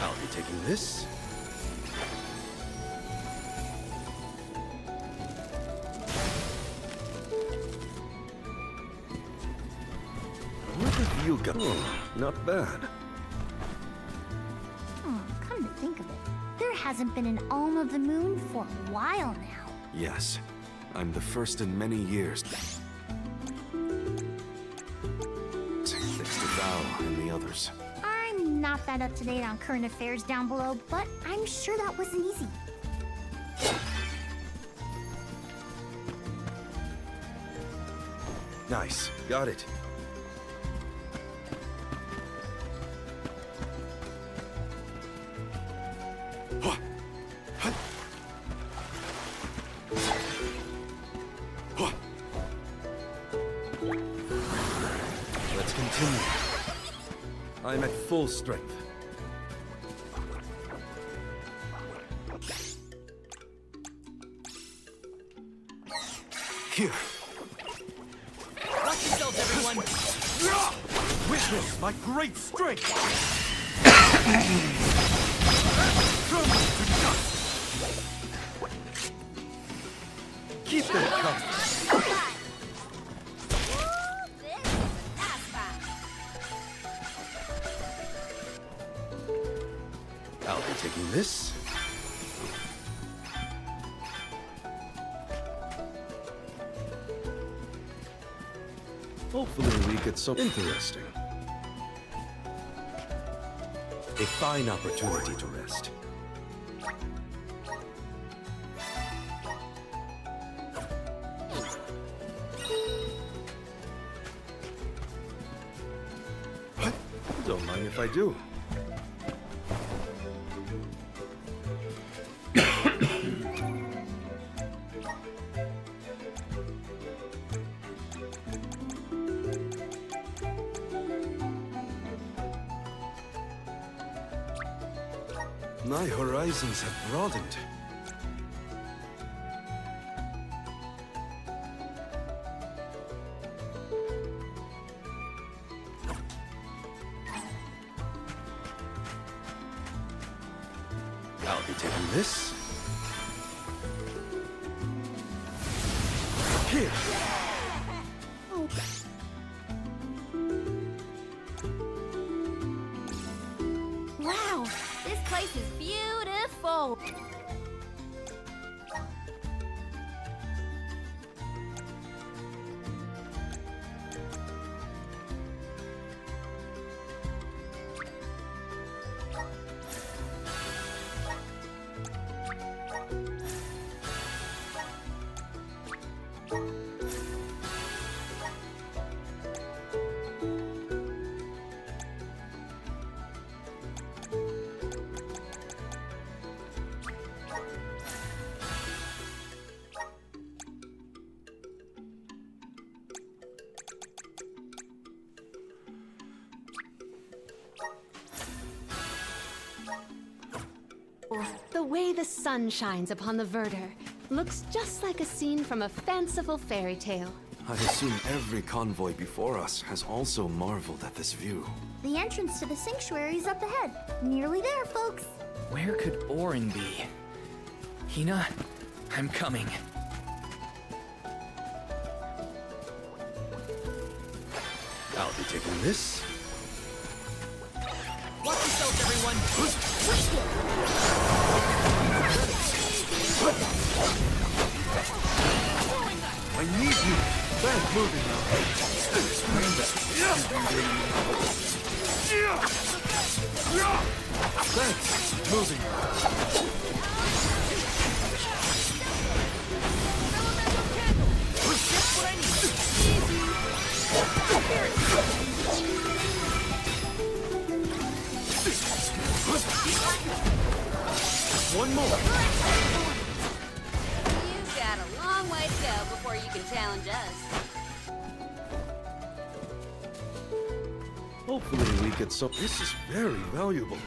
I'll be taking this. What have you got? Oh, not bad. Oh, come to think of it, there hasn't been an Alm of the Moon for a while now. Yes, I'm the first in many years. Thanks to Val and the others. I'm not that up to date on current affairs down below, but I'm sure that wasn't easy. Nice, got it. I'm at full strength. Here. Watch yourselves, everyone! Witness my great strength! Keep them coming! I'll be taking this. Hopefully we get some interesting. A fine opportunity to rest. What? Don't mind if I do. My horizons have broadened. I'll be taking this. Here. Wow, this place is beautiful. The way the sun shines upon the verdure looks just like a scene from a fanciful fairy tale. I assume every convoy before us has also marveled at this view. The entrance to the sanctuary's up ahead. Nearly there, folks. Where could Orin be? Hina, I'm coming. I'll be taking this. Watch yourselves, everyone! I need you. Thanks, moving now. Thanks, moving. One more. You've got a long way to go before you can challenge us. Hopefully we get some. This is very valuable.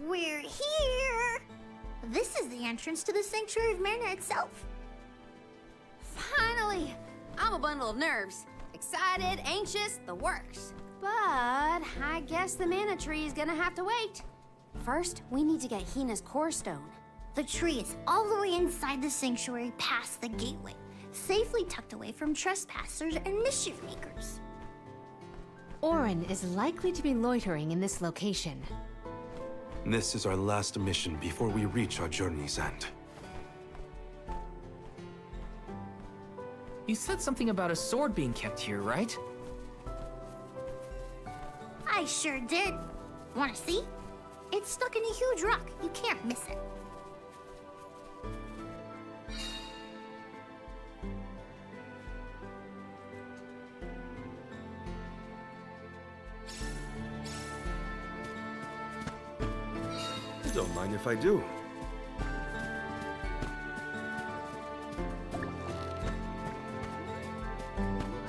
We're here! This is the entrance to the Sanctuary of Mana itself. Finally! I'm a bundle of nerves. Excited, anxious, the works. But I guess the mana tree is gonna have to wait. First, we need to get Hina's core stone. The tree is all the way inside the sanctuary past the gateway, safely tucked away from trespassers and mischief makers. Orin is likely to be loitering in this location. This is our last mission before we reach our journey's end. You said something about a sword being kept here, right? I sure did. Wanna see? It's stuck in a huge rock. You can't miss it. Don't mind if I do.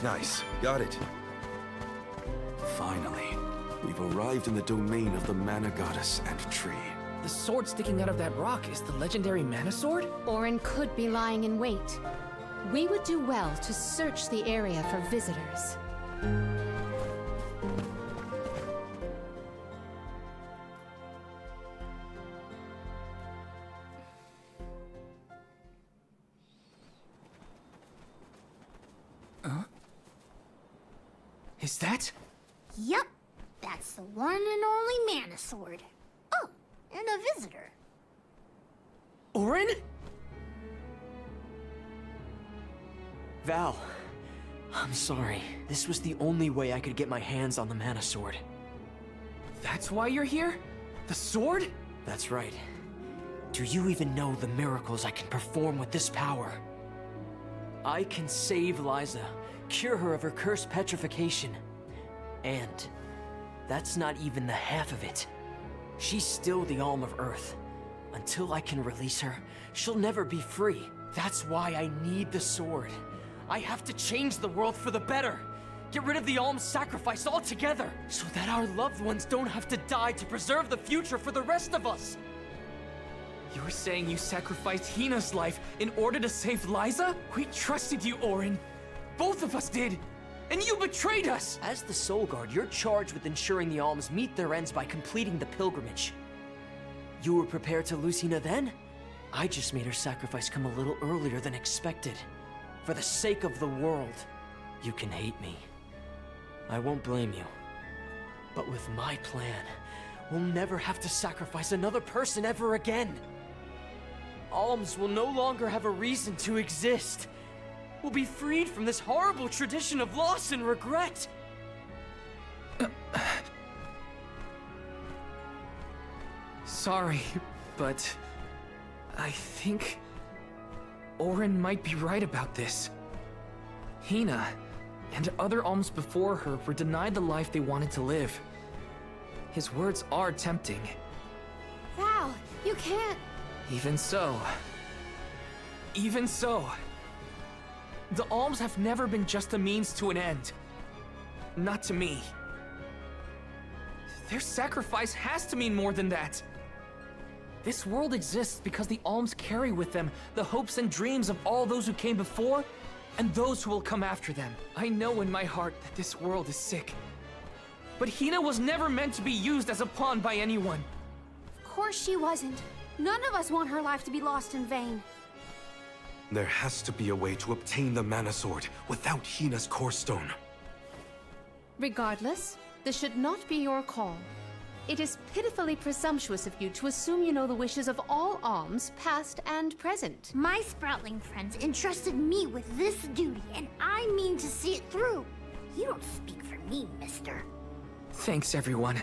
Nice. Got it. Finally, we've arrived in the domain of the Mana Goddess and Tree. The sword sticking out of that rock is the legendary Mana Sword? Orin could be lying in wait. We would do well to search the area for visitors. Is that? Yup, that's the one and only Mana Sword. Oh, and a visitor. Orin? Val, I'm sorry. This was the only way I could get my hands on the Mana Sword. That's why you're here? The sword? That's right. Do you even know the miracles I can perform with this power? I can save Liza, cure her of her cursed petrification. And that's not even the half of it. She's still the Alm of Earth. Until I can release her, she'll never be free. That's why I need the sword. I have to change the world for the better. Get rid of the Alm's sacrifice altogether, so that our loved ones don't have to die to preserve the future for the rest of us. You're saying you sacrificed Hina's life in order to save Liza? We trusted you, Orin. Both of us did. And you betrayed us! As the Soul Guard, you're charged with ensuring the Alms meet their ends by completing the pilgrimage. You were prepared to lose Hina then? I just made her sacrifice come a little earlier than expected. For the sake of the world. You can hate me. I won't blame you. But with my plan, we'll never have to sacrifice another person ever again. Alms will no longer have a reason to exist. We'll be freed from this horrible tradition of loss and regret. Sorry, but I think Orin might be right about this. Hina and other Alms before her were denied the life they wanted to live. His words are tempting. Val, you can't. Even so. The Alms have never been just a means to an end. Not to me. Their sacrifice has to mean more than that. This world exists because the Alms carry with them the hopes and dreams of all those who came before and those who will come after them. I know in my heart that this world is sick. But Hina was never meant to be used as a pawn by anyone. Of course she wasn't. None of us want her life to be lost in vain. There has to be a way to obtain the Mana Sword without Hina's Core Stone. Regardless, this should not be your call. It is pitifully presumptuous of you to assume you know the wishes of all Alms, past and present. My Sproutling friends entrusted me with this duty, and I mean to see it through. You don't speak for me, mister. Thanks, everyone.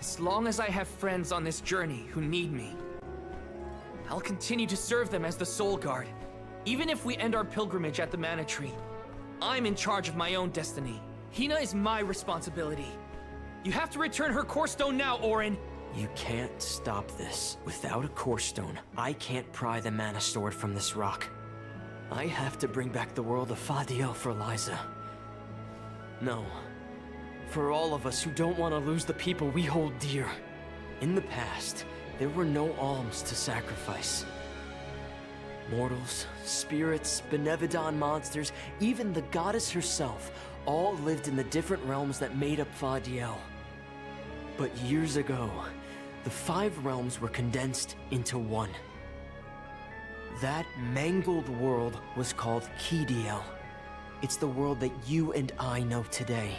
As long as I have friends on this journey who need me, I'll continue to serve them as the Soul Guard. Even if we end our pilgrimage at the Mana Tree, I'm in charge of my own destiny. Hina is my responsibility. You have to return her Core Stone now, Orin! You can't stop this. Without a Core Stone, I can't pry the Mana Sword from this rock. I have to bring back the world of Fadiel for Liza. No. For all of us who don't want to lose the people we hold dear. In the past, there were no Alms to sacrifice. Mortals, spirits, Benevodon monsters, even the goddess herself, all lived in the different realms that made up Fadiel. But years ago, the 5 realms were condensed into one. That mangled world was called Kidiel. It's the world that you and I know today.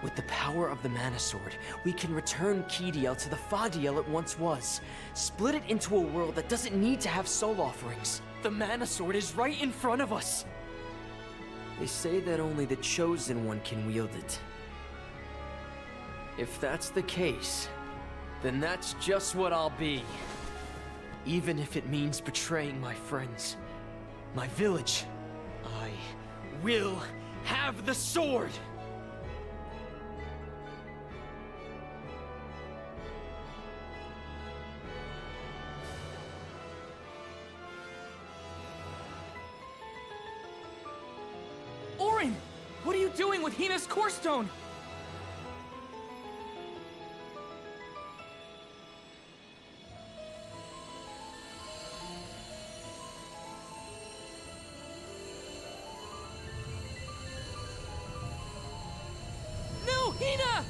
With the power of the Mana Sword, we can return Kidiel to the Fadiel it once was. Split it into a world that doesn't need to have soul offerings. The Mana Sword is right in front of us! They say that only the Chosen One can wield it. If that's the case, then that's just what I'll be. Even if it means betraying my friends, my village, I will have the sword! doing with Hina's core stone? No, Hina!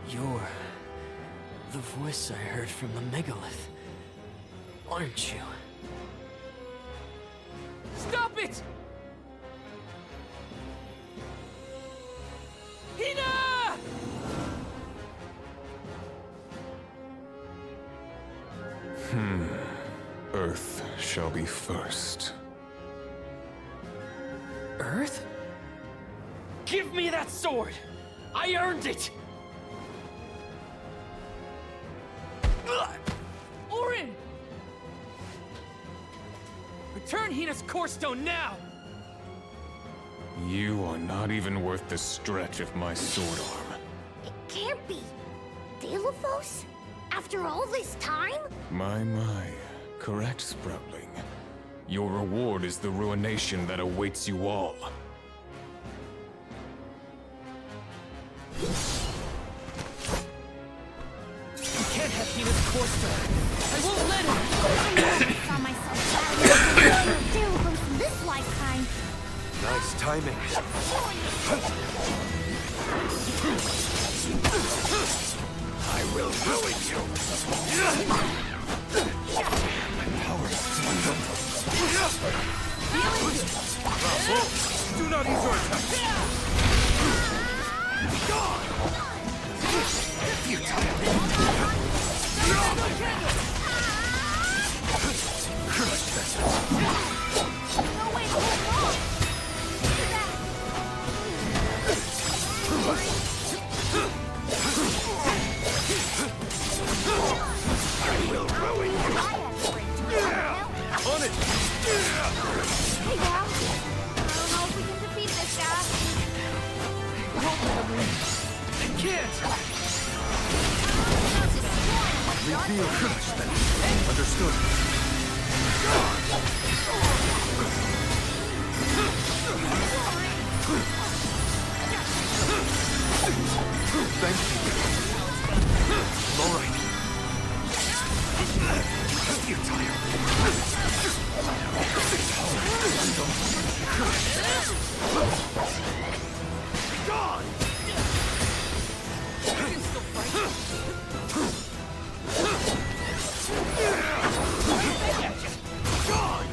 You're the voice I heard from the megalith, aren't you? Stop it! Hina! Earth shall be first. Earth? Give me that sword! I earned it! Orin! Return Hina's core stone now! You are not even worth the stretch of my sword arm. It can't be. Delophos? After all this time? My. Correct, Sproutling. Your reward is the ruination that awaits you all. You can't have Hina's core stone! I won't let him! I never saw myself battling with Delophos in this lifetime. Nice timing. I will ruin you. My power is Bravo! Do not ease your attack. I will ruin you. On it. Hey, Val. I don't know if we can defeat this guy. I can't! Reveal crushed then. Understood. Thank you. All right. You're tired. Gone! Gone!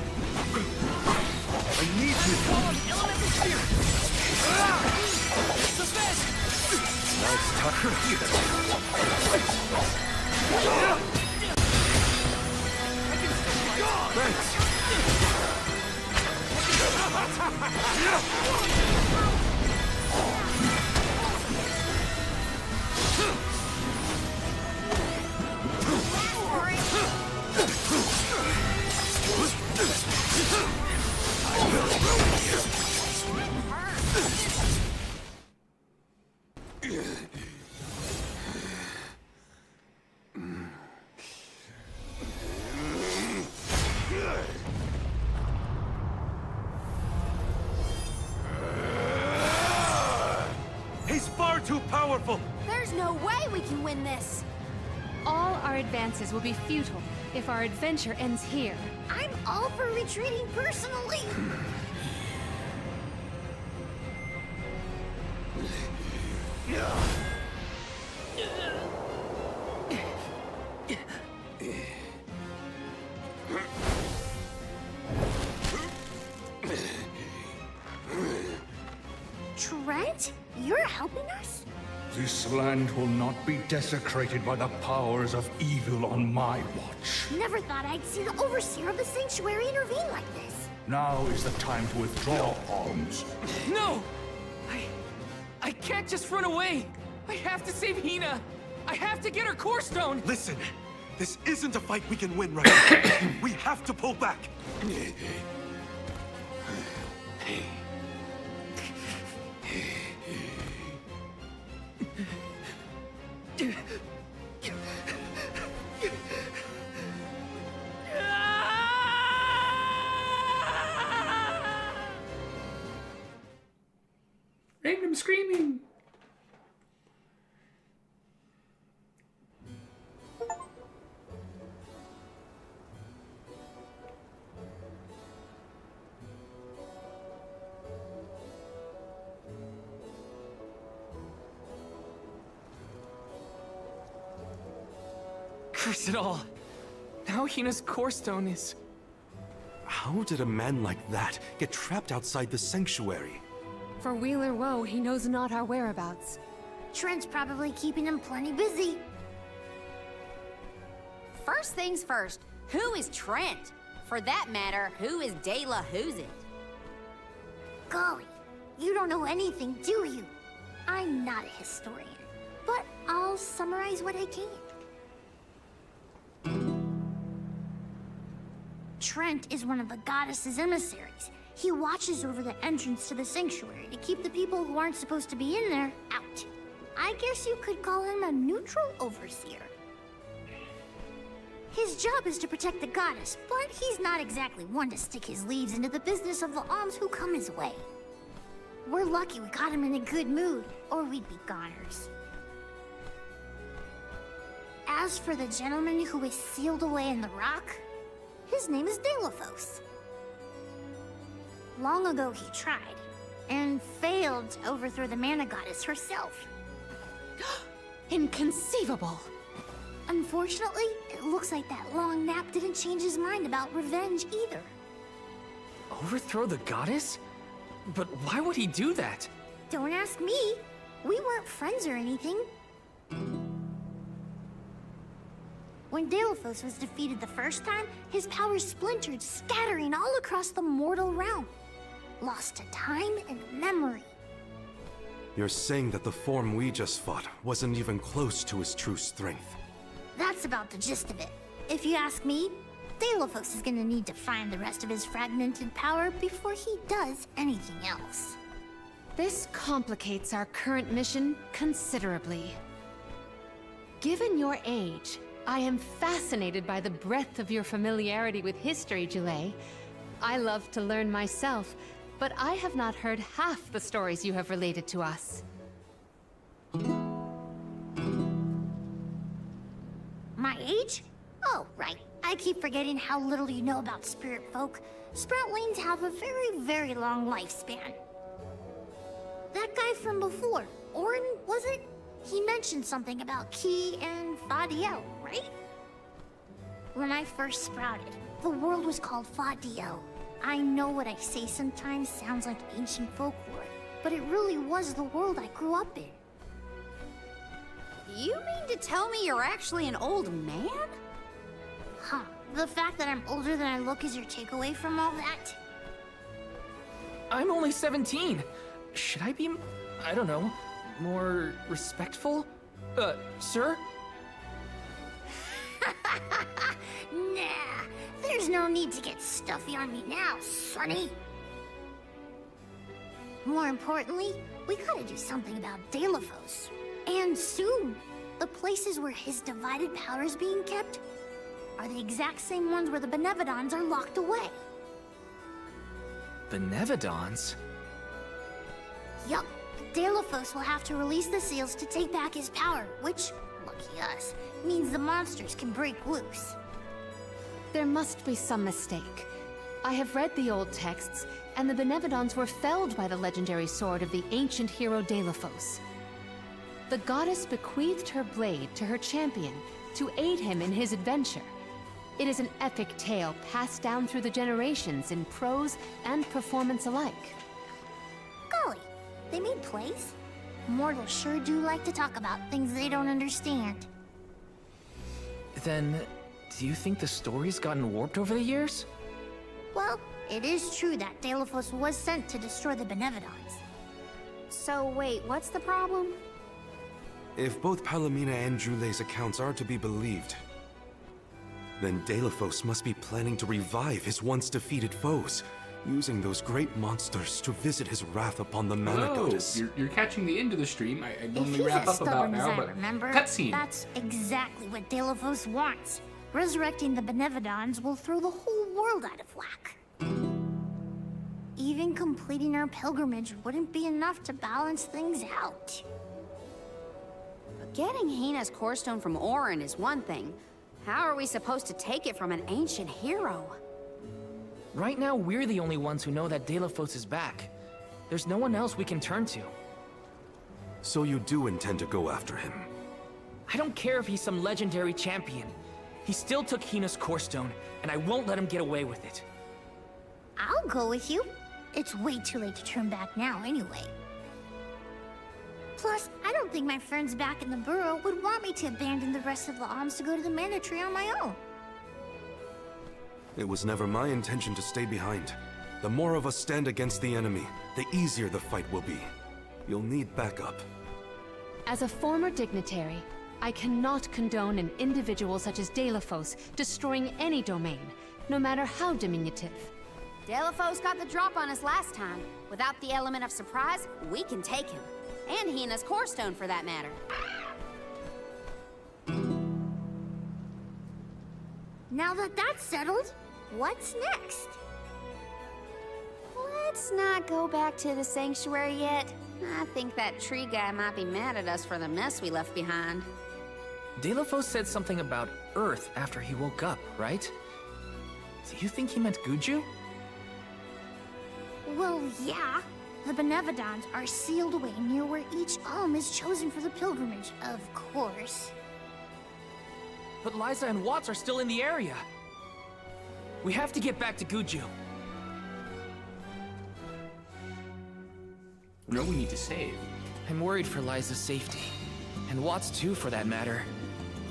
I need you. Elemental spear! Suspend! Nice Thanks. He's far too powerful. There's no way we can win this. All our advances will be futile if our adventure ends here. I'm all for retreating personally. Trent, you're helping us? This land will not be desecrated by the powers of evil on my watch. Never thought I'd see the overseer of the sanctuary intervene like this. Now is the time to withdraw arms. No! I can't just run away! I have to save Hina! I have to get her core stone! Listen, this isn't a fight we can win right now. We have to pull back. Random screaming. Curse it all. Now Hina's core stone is... How did a man like that get trapped outside the sanctuary? For Wheeler Woe, he knows not our whereabouts. Trent's probably keeping him plenty busy. First things first, who is Trent? For that matter, who is De La Who's It? Golly, you don't know anything, do you? I'm not a historian, but I'll summarize what I can. Trent is one of the goddess's emissaries. He watches over the entrance to the sanctuary to keep the people who aren't supposed to be in there out. I guess you could call him a neutral overseer. His job is to protect the goddess, but he's not exactly one to stick his leaves into the business of the alms who come his way. We're lucky we got him in a good mood, or we'd be goners. As for the gentleman who is sealed away in the rock, his name is Delaphos. Long ago he tried, and failed to overthrow the mana goddess herself. Inconceivable! Unfortunately, it looks like that long nap didn't change his mind about revenge either. Overthrow the goddess? But why would he do that? Don't ask me. We weren't friends or anything. When Delaphos was defeated the first time, his powers splintered, scattering all across the mortal realm. Lost to time and memory. You're saying that the form we just fought wasn't even close to his true strength. That's about the gist of it. If you ask me, Delaphos is gonna need to find the rest of his fragmented power before he does anything else. This complicates our current mission considerably. Given your age, I am fascinated by the breadth of your familiarity with history, Jule. I love to learn myself, but I have not heard half the stories you have related to us. My age? Oh, right. I keep forgetting how little you know about spirit folk. Sproutlings have a very, very long lifespan. That guy from before, Orin, was it? He mentioned something about Key and Fadiel, right? When I first sprouted, the world was called Fadiel. I know what I say sometimes sounds like ancient folklore, but it really was the world I grew up in. You mean to tell me you're actually an old man? Huh. The fact that I'm older than I look is your takeaway from all that? I'm only 17. Should I be, I don't know, more respectful? Sir? Nah, there's no need to get stuffy on me now, Sonny. More importantly, we gotta do something about Delaphos. And soon. The places where his divided power is being kept are the exact same ones where the Benevodons are locked away. Benevodons? Yup. Delaphos will have to release the seals to take back his power, which, lucky us, means the monsters can break loose. There must be some mistake. I have read the old texts, and the Benevodons were felled by the legendary sword of the ancient hero Delaphos. The goddess bequeathed her blade to her champion to aid him in his adventure. It is an epic tale passed down through the generations in prose and performance alike. Golly, they made plays? Mortals sure do like to talk about things they don't understand. Then, do you think the story's gotten warped over the years? Well, it is true that Delaphos was sent to destroy the Benevodons. So wait, what's the problem? If both Palomina and Jule's accounts are to be believed, then Delafos must be planning to revive his once defeated foes, using those great monsters to visit his wrath upon the Mana Whoa, Goddess. you're catching the end of the stream. I If normally he's wrap as up about stubborn as now, I but remember, cutscene. that's exactly what Delafos wants. Resurrecting the Benevodons will throw the whole world out of whack. Even completing our pilgrimage wouldn't be enough to balance things out. But getting Hina's core stone from Orin is one thing. How are we supposed to take it from an ancient hero? Right now, we're the only ones who know that Delafos is back. There's no one else we can turn to. So you do intend to go after him? I don't care if he's some legendary champion. He still took Hina's core stone, and I won't let him get away with it. I'll go with you. It's way too late to turn back now anyway. Plus, I don't think my friends back in the burrow would want me to abandon the rest of the alms to go to the Mana Tree on my own. It was never my intention to stay behind. The more of us stand against the enemy, the easier the fight will be. You'll need backup. As a former dignitary, I cannot condone an individual such as Delafos destroying any domain, no matter how diminutive. Delafos got the drop on us last time. Without the element of surprise, we can take him. And Hina's core stone, for that matter. Now that that's settled, what's next? Let's not go back to the sanctuary yet. I think that tree guy might be mad at us for the mess we left behind. Delafos said something about Earth after he woke up, right? Do you think he meant Guju? Well, yeah. The Benevodons are sealed away near where each alm is chosen for the pilgrimage, of course. But Liza and Watts are still in the area. We have to get back to Guju. No, we need to save. I'm worried for Liza's safety. And Watts too, for that matter.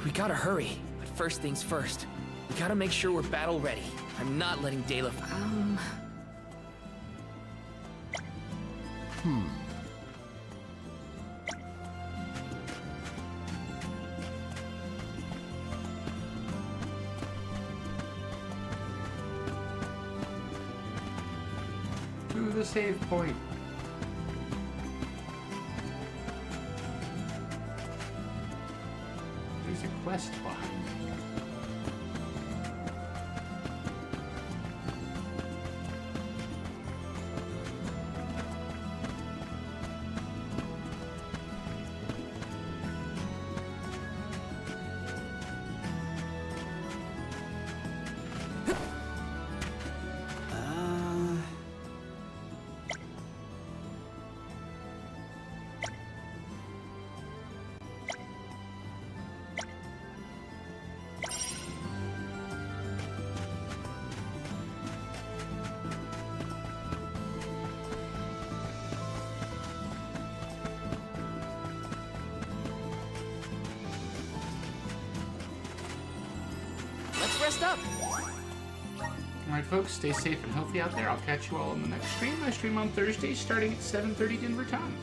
We gotta hurry. But first things first. We gotta make sure we're battle ready. I'm not letting Delafos... To the save point. There's a quest behind it. Let's rest up! Alright folks, stay safe and healthy out there. I'll catch you all in the next stream. I stream on Thursdays starting at 7:30 Denver time.